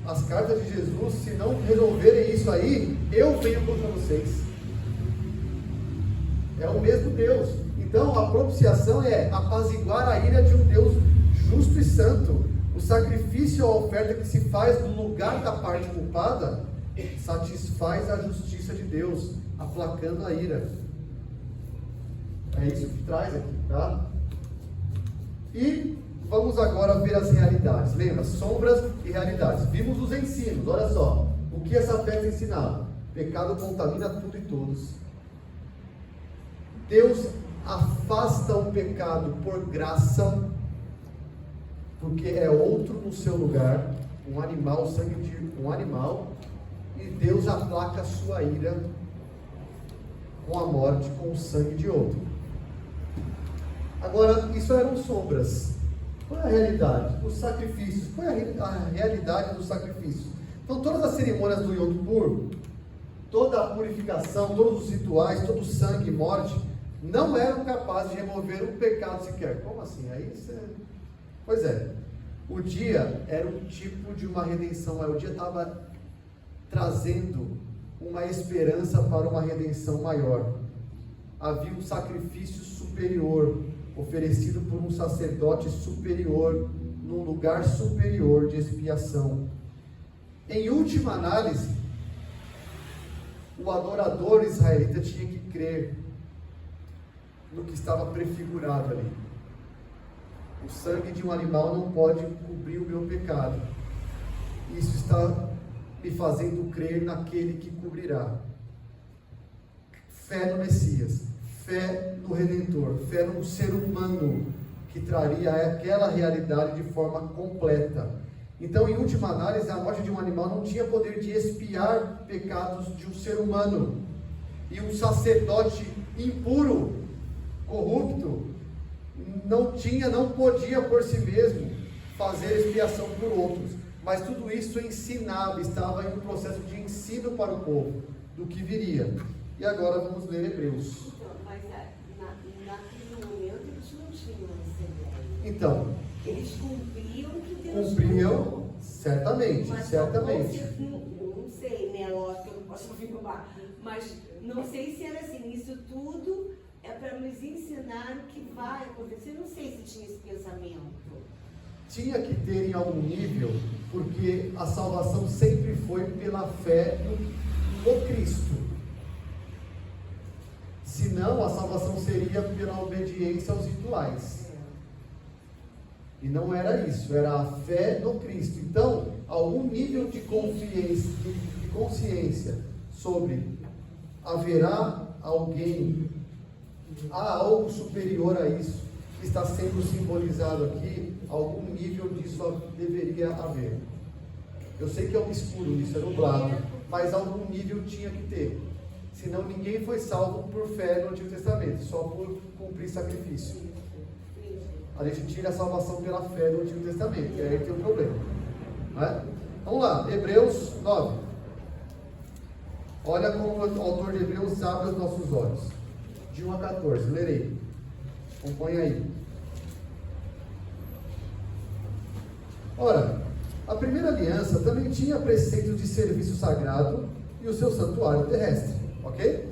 As cartas de Jesus, se não resolverem isso aí, eu venho contra vocês. É o mesmo Deus. Então a propiciação é apaziguar a ira de um Deus justo e santo. O sacrifício ou a oferta que se faz no lugar da parte culpada satisfaz a justiça de Deus, aplacando a ira. É isso que traz aqui, tá? E vamos agora ver as realidades. Lembra? Sombras e realidades. Vimos os ensinos, olha só. O que essa festa ensinava? Pecado contamina tudo e todos. Deus afasta o pecado por graça, porque é outro no seu lugar, um animal, o sangue de um animal, e Deus aplaca a sua ira com a morte, com o sangue de outro. Agora, isso eram sombras. Qual é a realidade? Os sacrifícios. Qual é a realidade dos sacrifícios? Então, todas as cerimônias do Yom Kippur, toda a purificação, todos os rituais, todo o sangue e morte, não eram capazes de remover um pecado sequer. Como assim? Aí você... Pois é, o dia era um tipo de uma redenção, o dia estava trazendo uma esperança para uma redenção maior. Havia um sacrifício superior, oferecido por um sacerdote superior, num lugar superior de expiação. Em última análise, o adorador israelita tinha que crer no que estava prefigurado ali. O sangue de um animal não pode cobrir o meu pecado. Isso está me fazendo crer naquele que cobrirá. Fé no Messias, fé no Redentor, fé no ser humano que traria aquela realidade de forma completa. Então, em última análise, a morte de um animal não tinha poder de expiar pecados de um ser humano. E um sacerdote impuro, corrupto, não podia por si mesmo fazer expiação por outros. Mas tudo isso ensinava, estava em um processo de ensino para o povo, do que viria. E agora vamos ler Hebreus. Então, mas naquele momento eles não tinham essa ideia. Então, eles cumpriam o que Deus cumpriam, certamente, mas certamente. Não sei, né? Lógico, eu não posso afirmar, mas não sei se era assim. Isso tudo é para nos ensinar o que vai acontecer. Não sei se tinha esse pensamento. Tinha que ter em algum nível, porque a salvação sempre foi pela fé no Cristo. Senão a salvação seria pela obediência aos rituais. E não era isso, era a fé no Cristo. Então, algum nível de consciência sobre haverá alguém, há algo superior a isso que está sendo simbolizado aqui, algum nível disso deveria haver. Eu sei que é um escuro isso, é nublado, mas algum nível tinha que ter. Senão ninguém foi salvo por fé no Antigo Testamento, só por cumprir sacrifício. A gente tira a salvação pela fé do Antigo Testamento, e aí tem um problema. Não é? Vamos lá, Hebreus 9. Olha como o autor de Hebreus abre os nossos olhos. De 1 a 14, lerei. Acompanha aí. Ora, a primeira aliança também tinha preceitos de serviço sagrado e o seu santuário terrestre. Ok?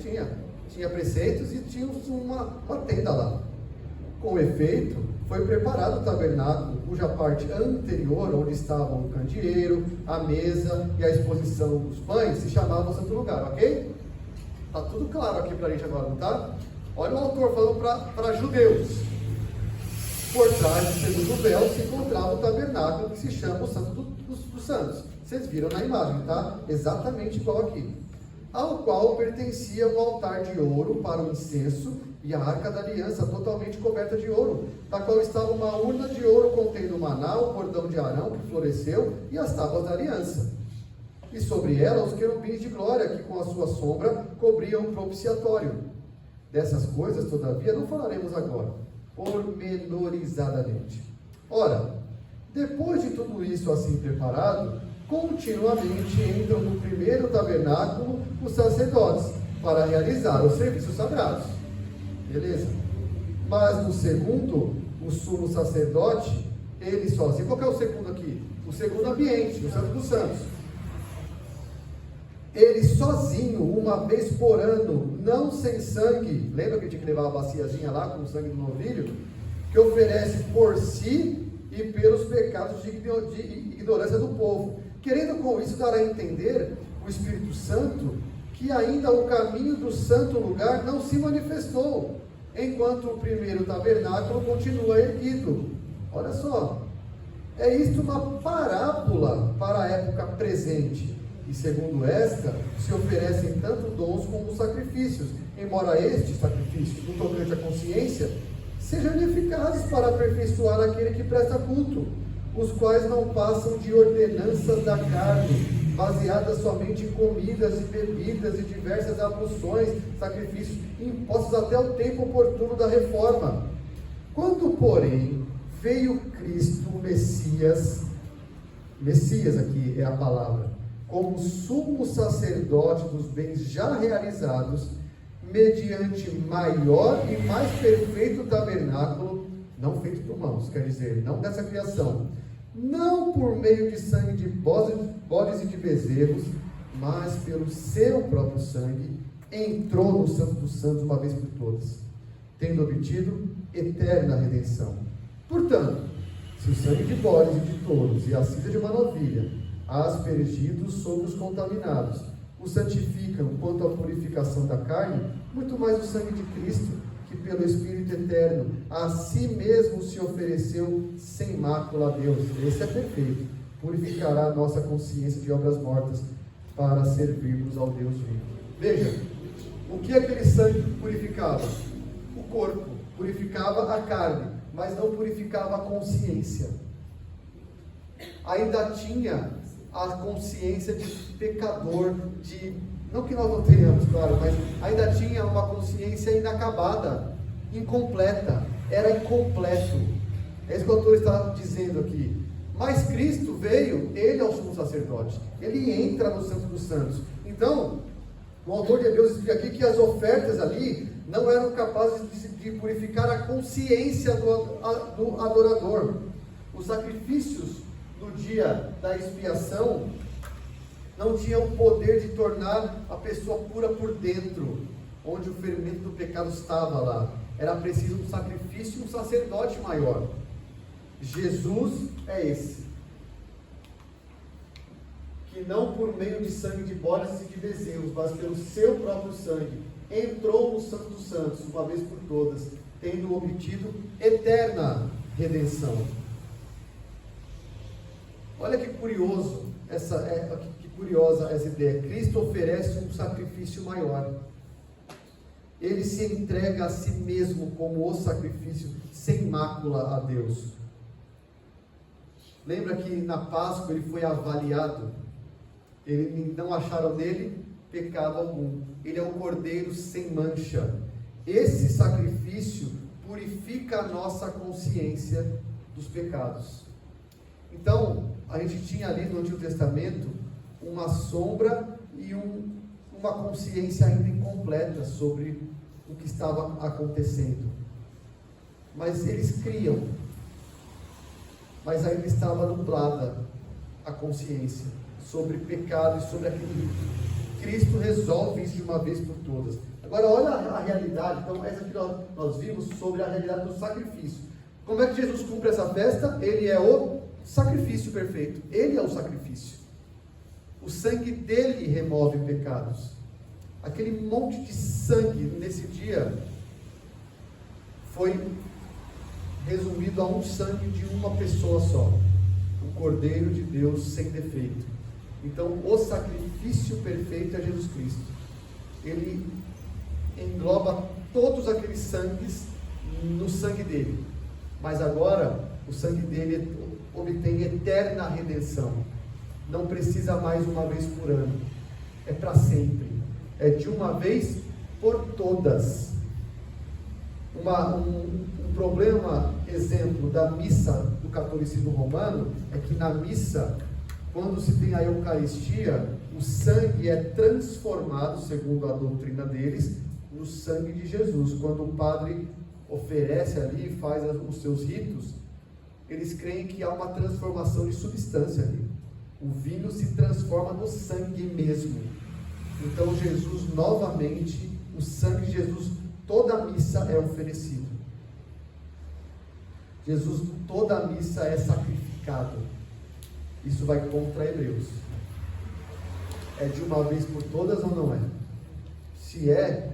Tinha preceitos e tinha uma tenda lá. Com efeito, foi preparado o tabernáculo, cuja parte anterior, onde estavam o candeeiro, a mesa e a exposição dos pães, se chamava o santo lugar, ok? Está tudo claro aqui para a gente agora, não está? Olha o autor falando para judeus. Por trás do segundo véu se encontrava o tabernáculo que se chama o Santo dos Santos. Vocês viram na imagem, tá? Exatamente igual aqui. Ao qual pertencia um altar de ouro para o incenso e a arca da aliança totalmente coberta de ouro, na qual estava uma urna de ouro contendo o maná, o cordão de Arão que floresceu e as tábuas da aliança. E sobre ela os querubins de glória que com a sua sombra cobriam o propiciatório. Dessas coisas, todavia, não falaremos agora, pormenorizadamente. Ora, depois de tudo isso assim preparado, continuamente entram no primeiro tabernáculo os sacerdotes, para realizar os serviços sagrados. Beleza? Mas no segundo, o sumo sacerdote, ele sozinho. Qual que é o segundo aqui? O segundo ambiente, o Santo dos Santos. Ele sozinho, uma vez por ano, não sem sangue. Lembra que tinha que levar a baciazinha lá com o sangue do novilho? Que oferece por si e pelos pecados de ignorância do povo. Querendo com isso dar a entender o Espírito Santo que ainda o caminho do santo lugar não se manifestou, enquanto o primeiro tabernáculo continua erguido. Olha só, é isto uma parábola para a época presente, e segundo esta, se oferecem tanto dons como sacrifícios, embora estes sacrifícios, no tocante à consciência, sejam ineficazes para aperfeiçoar aquele que presta culto, os quais não passam de ordenanças da carne, baseadas somente em comidas e bebidas e diversas abluções, sacrifícios, impostos até o tempo oportuno da reforma. Quando, porém, veio Cristo, o Messias aqui é a palavra, como sumo sacerdote dos bens já realizados, mediante maior e mais perfeito tabernáculo, não feito por mãos, quer dizer, não dessa criação, não por meio de sangue de bodes e de bezerros, mas pelo seu próprio sangue, entrou no Santo dos Santos uma vez por todas, tendo obtido eterna redenção. Portanto, se o sangue de bodes e de touros e a cinza de uma novilha, aspergidos sobre os contaminados, os santificam quanto à purificação da carne, muito mais o sangue de Cristo, que pelo Espírito eterno a si mesmo se ofereceu sem mácula a Deus. Esse é perfeito. Purificará a nossa consciência de obras mortas para servirmos ao Deus vivo. Veja, o que aquele sangue purificava? O corpo. Purificava a carne, mas não purificava a consciência. Ainda tinha a consciência de pecador, não que nós não tenhamos, claro, mas ainda tinha uma consciência inacabada, incompleta, era incompleto. É isso que o autor está dizendo aqui. Mas Cristo veio, ele é o sumo sacerdote, ele entra no Santo dos Santos. Então, o autor de Hebreus explica aqui que as ofertas ali não eram capazes de purificar a consciência do adorador. Os sacrifícios no dia da expiação não tinham o poder de tornar a pessoa pura por dentro, onde o fermento do pecado estava lá. Era preciso um sacrifício e um sacerdote maior. Jesus é esse, que não por meio de sangue de bodes e de bezerros, mas pelo seu próprio sangue, entrou no Santo dos Santos, uma vez por todas, tendo obtido eterna redenção. Olha que curioso, que curiosa essa ideia. Cristo oferece um sacrifício maior. Ele se entrega a si mesmo como o sacrifício sem mácula a Deus. Lembra que na Páscoa ele foi avaliado? Não acharam nele pecado algum. Ele é o cordeiro sem mancha. Esse sacrifício purifica a nossa consciência dos pecados. Então, a gente tinha ali no Antigo Testamento uma sombra e uma consciência ainda incompleta sobre o que estava acontecendo. Mas eles criam, mas ainda estava nublada a consciência sobre pecado e sobre aquilo. Cristo resolve isso de uma vez por todas. Agora olha a realidade. Então essa que nós vimos sobre a realidade do sacrifício. Como é que Jesus cumpre essa festa? Ele é o sacrifício perfeito. Ele é o sacrifício. O sangue dele remove pecados. aquele monte de sangue nesse dia foi resumido a um sangue de uma pessoa só, o Cordeiro de Deus sem defeito. Então, o sacrifício perfeito é Jesus Cristo. Ele engloba todos aqueles sangues no sangue dele. Mas agora, o sangue dele obtém eterna redenção. Não precisa mais uma vez por ano. É para sempre. É de uma vez por todas. Um problema, exemplo, da missa do catolicismo romano, é que na missa, quando se tem a Eucaristia, o sangue é transformado, segundo a doutrina deles, no sangue de Jesus. Quando o padre oferece ali e faz os seus ritos, eles creem que há uma transformação de substância ali. O vinho se transforma no sangue mesmo. Então Jesus, novamente, o sangue de Jesus, toda a missa é oferecido. Jesus, toda a missa é sacrificado. Isso vai contra Hebreus. É de uma vez por todas ou não é? Se é,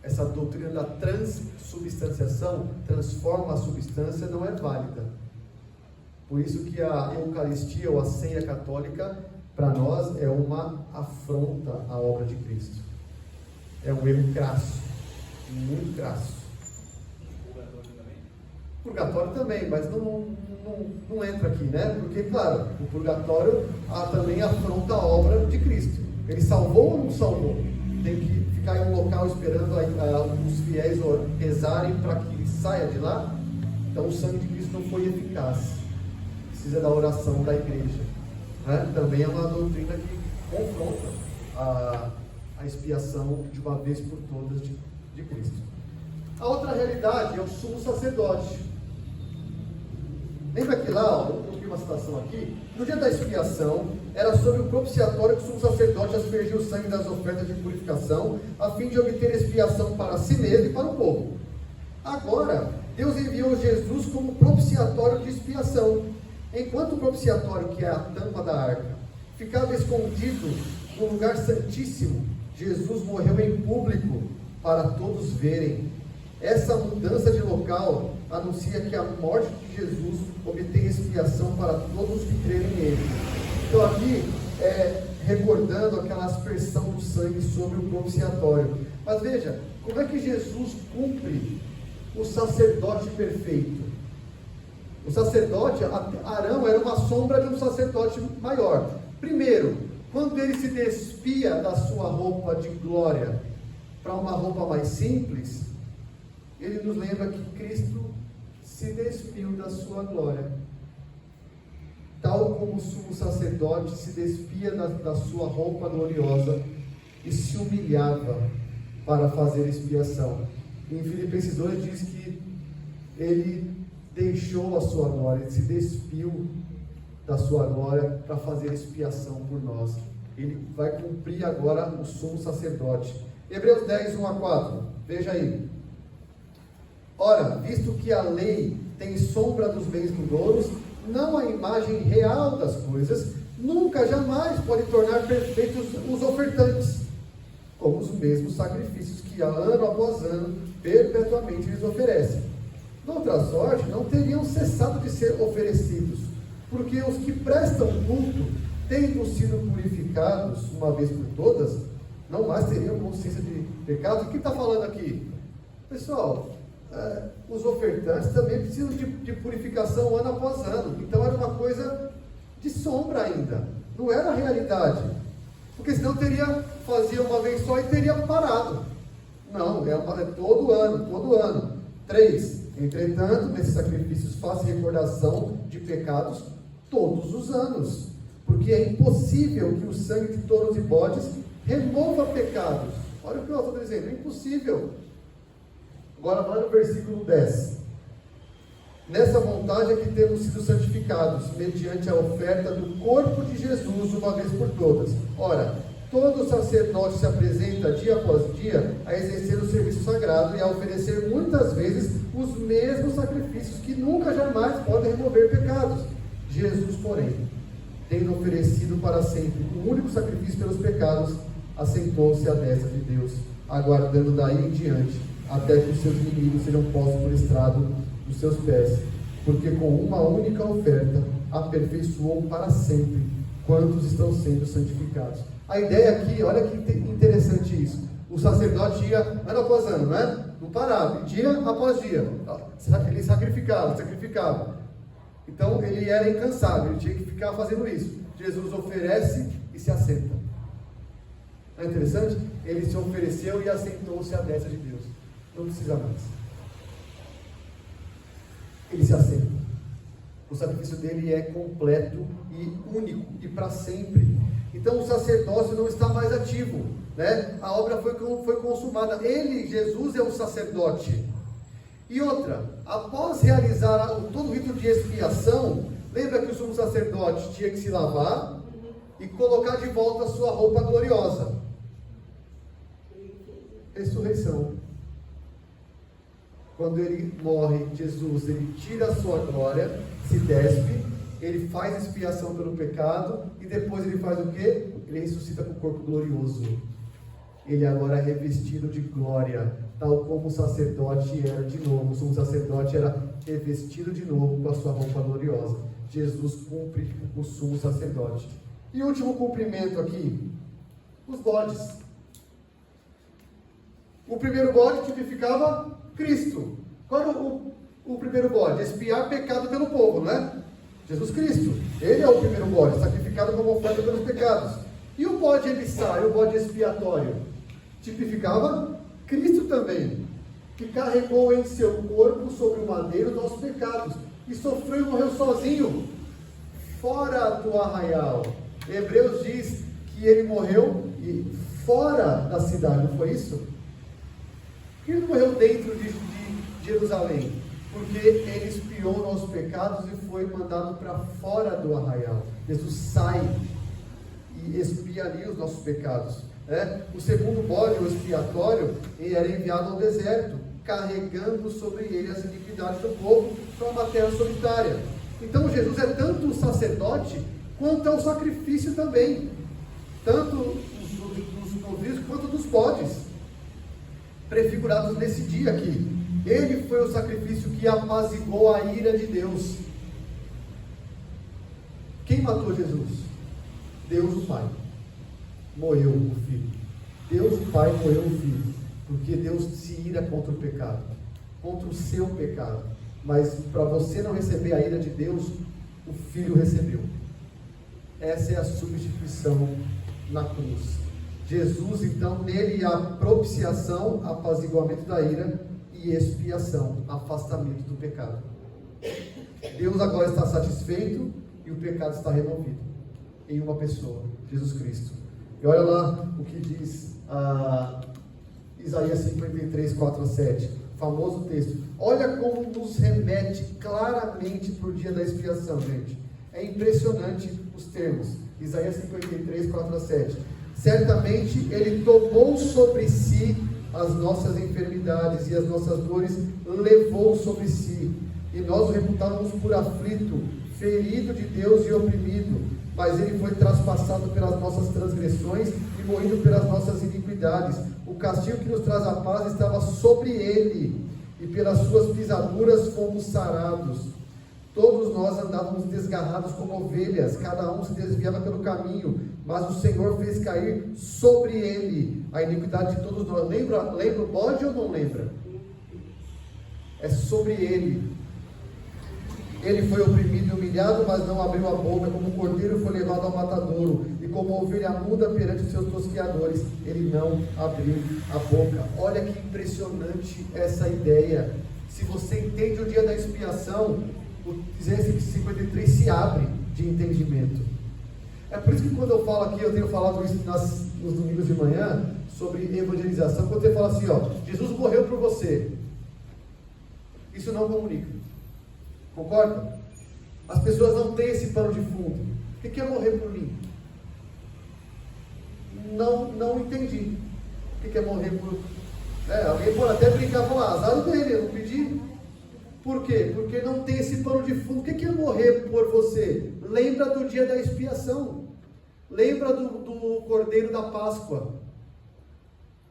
essa doutrina da transubstanciação, transforma a substância, não é válida. Por isso que a Eucaristia ou a ceia católica, para nós, é uma afronta à obra de Cristo. É um erro crasso, muito crasso. Purgatório também, mas não entra aqui, né? Porque, claro, o purgatório também afronta a obra de Cristo. Ele salvou ou não salvou? Tem que ficar em um local esperando os fiéis rezarem para que ele saia de lá. Então o sangue de Cristo não foi eficaz. Precisa da oração da igreja, né? Também é uma doutrina que confronta a expiação de uma vez por todas de Cristo. A outra realidade é o sumo sacerdote. Lembra que lá, eu coloquei uma citação aqui, no dia da expiação, era sobre o propiciatório que o sumo sacerdote aspergia o sangue das ofertas de purificação, a fim de obter expiação para si mesmo e para o povo. Agora, Deus enviou Jesus como propiciatório de expiação. Enquanto o propiciatório, que é a tampa da arca, ficava escondido no lugar santíssimo, Jesus morreu em público para todos verem. Essa mudança de local anuncia que a morte de Jesus obtém expiação para todos que crerem nele. Então aqui recordando aquela aspersão do sangue sobre o propiciatório. Mas veja, como é que Jesus cumpre o sacerdote perfeito? O sacerdote, Arão, era uma sombra de um sacerdote maior. Primeiro, quando ele se despia da sua roupa de glória para uma roupa mais simples, ele nos lembra que Cristo se despiu da sua glória, tal como o sumo sacerdote se despia da sua roupa gloriosa e se humilhava para fazer expiação. Em Filipenses 2 diz que ele deixou a sua glória, ele se despiu da sua glória para fazer expiação por nós. Ele vai cumprir agora o sumo sacerdote. Hebreus 10, 1 a 4, veja aí. Ora, visto que a lei tem sombra dos bens vindouros, não a imagem real das coisas, nunca, jamais pode tornar perfeitos os ofertantes, como os mesmos sacrifícios que ano após ano, perpetuamente lhes oferecem. De outra sorte, não teriam cessado de ser oferecidos, porque os que prestam culto, tendo sido purificados uma vez por todas, não mais teriam consciência de pecado. O que está falando aqui? Pessoal, os ofertantes também precisam de purificação ano após ano. Então era uma coisa de sombra ainda, não era a realidade, porque senão fazia uma vez só e teria parado. Não, é todo ano. 3, entretanto, nesses sacrifícios faça recordação de pecados todos os anos, porque é impossível que o sangue de touros e bodes remova pecados. Olha o que eu estou dizendo, é impossível. Agora vai no versículo 10. Nessa vontade é que temos sido santificados, mediante a oferta do corpo de Jesus, uma vez por todas. Ora, todo sacerdote se apresenta dia após dia a exercer o serviço sagrado e a oferecer muitas vezes os mesmos sacrifícios que nunca jamais podem remover pecados. Jesus, porém, tendo oferecido para sempre o único sacrifício pelos pecados, assentou-se à destra de Deus, aguardando daí em diante, até que os seus inimigos sejam postos por estrado dos seus pés, porque com uma única oferta aperfeiçoou para sempre quantos estão sendo santificados. A ideia aqui, olha que interessante isso. O sacerdote ia ano após ano, né? Não parava, dia após dia. Ele sacrificava. Então ele era incansável, ele tinha que ficar fazendo isso. Jesus oferece e se assenta. Não é interessante? Ele se ofereceu e assentou-se à destra de Deus. Não precisa mais. Ele se assenta. O sacrifício dele é completo e único e para sempre. Então o sacerdócio não está mais ativo, né? A obra foi consumada. Ele, Jesus, é o sacerdote. E outra, após realizar todo o rito de expiação, lembra que o sumo sacerdote tinha que se lavar e colocar de volta a sua roupa gloriosa. Ressurreição. Quando ele morre, Jesus, ele tira a sua glória, se despe, ele faz expiação pelo pecado, e depois ele faz o quê? Ele ressuscita com o corpo glorioso. Ele agora é revestido de glória, tal como o sacerdote era de novo. O sumo sacerdote era revestido de novo com a sua roupa gloriosa. Jesus cumpre o sumo sacerdote. E o último cumprimento aqui, os bodes. O primeiro bode tipificava Cristo. Qual era o primeiro bode? Expiar pecado pelo povo, não é? Jesus Cristo. Ele é o primeiro bode, sacrificado como oferta pelos pecados. E o bode emissário, o bode expiatório? Tipificava Cristo também, que carregou em seu corpo sobre o madeiro nossos pecados, e sofreu e morreu sozinho, fora do arraial. Hebreus diz que ele morreu fora da cidade, não foi isso? Por que ele morreu dentro de Jerusalém? Porque ele expiou nossos pecados e foi mandado para fora do arraial. Jesus sai e expia ali os nossos pecados. O segundo bode, o expiatório, ele era enviado ao deserto, carregando sobre ele as iniquidades do povo para uma terra solitária. Então Jesus é tanto o sacerdote, quanto é o sacrifício também, tanto dos novilhos quanto dos bodes, prefigurados nesse dia aqui. Ele foi o sacrifício que apaziguou a ira de Deus. Quem matou Jesus? Deus o Pai. Morreu o Filho. Deus o Pai morreu o Filho, porque Deus se ira contra o pecado, contra o seu pecado. Mas para você não receber a ira de Deus, o Filho recebeu. Essa é a substituição na cruz. Jesus, então, nele há propiciação, apaziguamento da ira e expiação, afastamento do pecado. Deus agora está satisfeito e o pecado está removido em uma pessoa, Jesus Cristo. E olha lá o que diz Isaías 53, 4 a 7, famoso texto. Olha como nos remete claramente para o dia da expiação, gente. É impressionante os termos. Isaías 53, 4 a 7. Certamente ele tomou sobre si as nossas enfermidades e as nossas dores levou sobre si, e nós o reputávamos por aflito, ferido de Deus e oprimido, mas ele foi traspassado pelas nossas transgressões e moído pelas nossas iniquidades. O castigo que nos traz a paz estava sobre ele, e pelas suas pisaduras fomos sarados. Todos nós andávamos desgarrados como ovelhas, cada um se desviava pelo caminho, mas o Senhor fez cair sobre ele a iniquidade de todos nós. Lembra o bode ou não lembra? É sobre ele. Ele foi oprimido e humilhado, mas não abriu a boca, como um cordeiro foi levado ao matadouro, e como ovelha muda perante os seus tosqueadores, ele não abriu a boca. Olha que impressionante essa ideia. Se você entende o dia da expiação, o Isaías 53 se abre de entendimento. É por isso que quando eu falo aqui, eu tenho falado isso nos domingos de manhã, sobre evangelização, quando você fala assim, Jesus morreu por você, isso não comunica. Concorda? As pessoas não têm esse pano de fundo. O que é morrer por mim? Não entendi. O que é morrer por... alguém pode até brincar e falar, azar dele, eu não pedi. Por quê? Porque não tem esse pano de fundo. O que é morrer por você? Lembra do dia da expiação. Lembra do Cordeiro da Páscoa.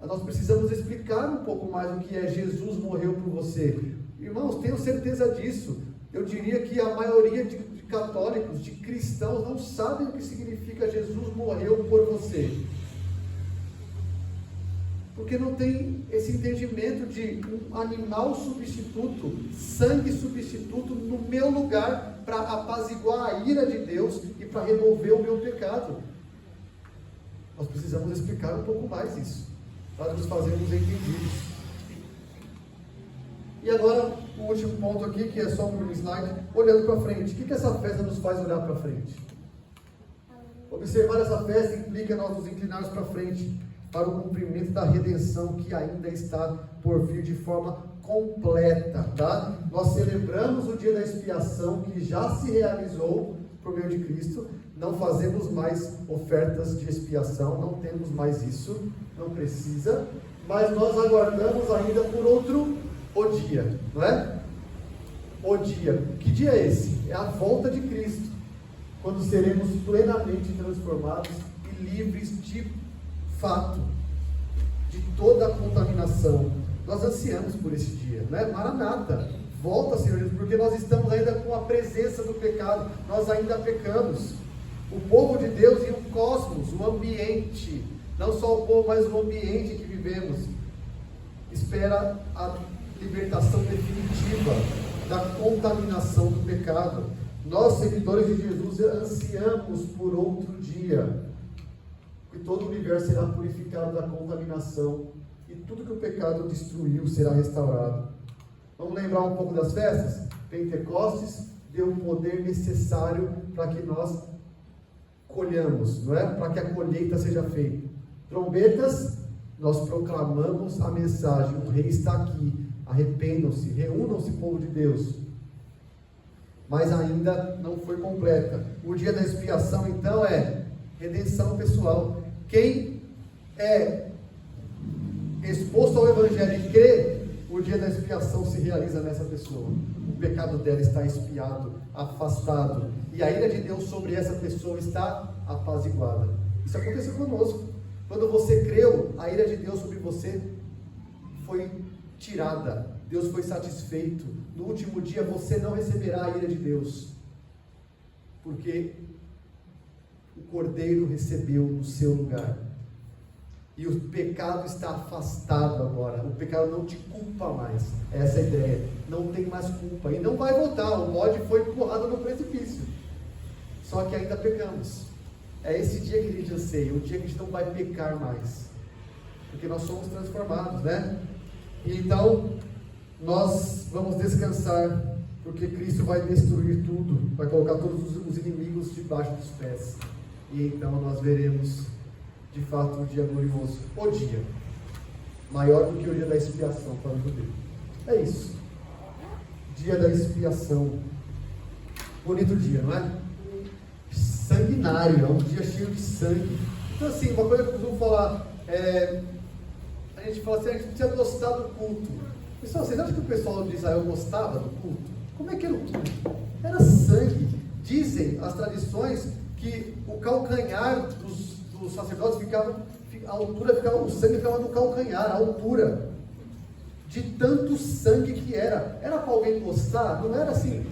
Nós precisamos explicar um pouco mais o que é Jesus morreu por você. Irmãos, tenho certeza disso. Eu diria que a maioria de católicos, de cristãos, não sabem o que significa Jesus morreu por você. Porque não tem esse entendimento de um animal substituto, sangue substituto no meu lugar, para apaziguar a ira de Deus e para remover o meu pecado. Nós precisamos explicar um pouco mais isso, para nos fazermos entendidos. E agora, o último ponto aqui, que é só um slide, olhando para frente. O que essa festa nos faz olhar para frente? Observar essa festa implica nós nos inclinarmos para frente, para o cumprimento da redenção que ainda está por vir de forma completa, tá? Nós celebramos o dia da expiação que já se realizou por meio de Cristo. Não fazemos mais ofertas de expiação, não temos mais isso, não precisa, mas nós aguardamos ainda por outro o dia, não é? O dia. Que dia é esse? É a volta de Cristo, quando seremos plenamente transformados e livres de fato, de toda a contaminação. Nós ansiamos por esse dia, não é? Maranata, volta, Senhor Jesus, porque nós estamos ainda com a presença do pecado, nós ainda pecamos. O povo de Deus e o cosmos, o ambiente, não só o povo, mas o ambiente que vivemos, espera a libertação definitiva da contaminação do pecado. Nós, seguidores de Jesus, ansiamos por outro dia, que todo o universo será purificado da contaminação e tudo que o pecado destruiu será restaurado. Vamos lembrar um pouco das festas? Pentecostes deu o poder necessário para que nós colhamos, não é? Para que a colheita seja feita. Trombetas, nós proclamamos a mensagem: o rei está aqui, arrependam-se, reúnam-se, povo de Deus. Mas ainda não foi completa. O dia da expiação, então, é redenção pessoal. Quem é exposto ao Evangelho e crê, o dia da expiação se realiza nessa pessoa. O pecado dela está expiado, afastado, e a ira de Deus sobre essa pessoa está apaziguada. Isso aconteceu conosco. Quando você creu, a ira de Deus sobre você foi tirada. Deus foi satisfeito. No último dia você não receberá a ira de Deus, porque o Cordeiro recebeu no seu lugar. E o pecado está afastado agora. O pecado não te culpa mais. Essa é a ideia. Não tem mais culpa. E não vai voltar. O bode foi empurrado no precipício. Só que ainda pecamos. É esse dia que a gente anseia. O dia que a gente não vai pecar mais. Porque nós somos transformados, né? E então, nós vamos descansar. Porque Cristo vai destruir tudo. Vai colocar todos os inimigos debaixo dos pés. E então nós veremos de fato um dia glorioso, o dia maior do que o dia da expiação para o judeu. É isso, dia da expiação. Bonito dia, não é? Sanguinário, é um dia cheio de sangue. Então assim, uma coisa que eu costumo falar, a gente fala assim: a gente precisa gostar do culto. Pessoal, vocês acham que o pessoal de Israel gostava do culto? Como é que era o culto? Era sangue. Dizem as tradições que o calcanhar dos sacerdotes ficava, a altura ficava, o sangue ficava no calcanhar, a altura, de tanto sangue que era. Era para alguém gostar? Não era assim: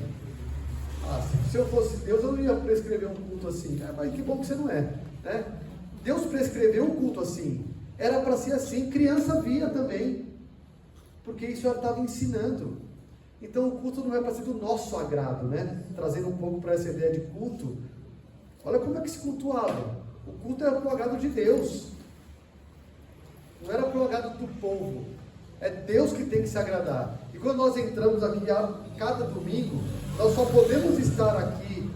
se eu fosse Deus, eu não ia prescrever um culto assim. Mas que bom que você não é, né? Deus prescreveu um culto assim, era para ser assim. Criança via também, porque isso já estava ensinando. Então o culto não é para ser do nosso agrado, né? Trazendo um pouco para essa ideia de culto, olha como é que se cultuava. O culto era para o agrado de Deus, não era para o agrado do povo. É Deus que tem que se agradar. E quando nós entramos aqui a cada domingo, nós só podemos estar aqui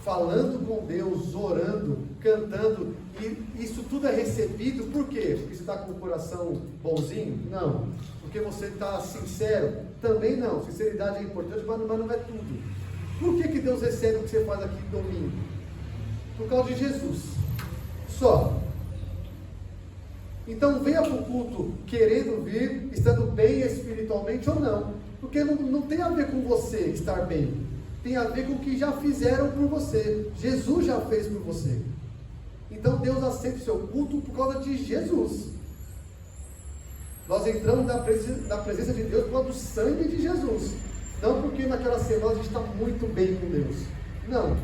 falando com Deus, orando, cantando, e isso tudo é recebido por quê? Porque você está com o coração bonzinho? Não. Porque você está sincero? Também não. Sinceridade é importante, mas não é tudo. Por que Deus recebe o que você faz aqui domingo? Por causa de Jesus. Só. Então venha para o culto querendo vir, estando bem espiritualmente ou não. Porque não tem a ver com você estar bem. Tem a ver com o que já fizeram por você. Jesus já fez por você. Então Deus aceita o seu culto por causa de Jesus. Nós entramos na presença de Deus por causa do sangue de Jesus. Não porque naquela semana a gente está muito bem com Deus. Não.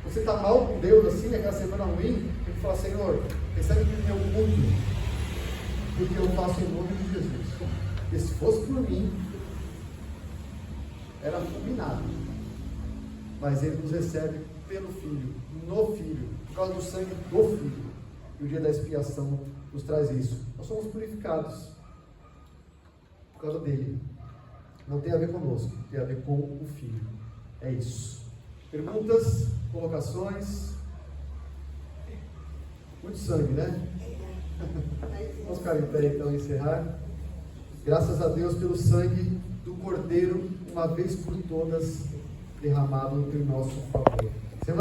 Você está mal com Deus assim, naquela semana ruim, tem que falar: Senhor, recebe o meu culto, porque eu faço em nome de Jesus. E se fosse por mim, era fulminado. Mas Ele nos recebe pelo Filho, no Filho, por causa do sangue do Filho. E o dia da expiação nos traz isso. Nós somos purificados por causa dele. Não tem a ver conosco, tem a ver com o Filho. É isso. Perguntas, colocações? Muito sangue, né? Vamos ficar em pé então e encerrar. Graças a Deus pelo sangue do Cordeiro, uma vez por todas, derramado em nosso favor.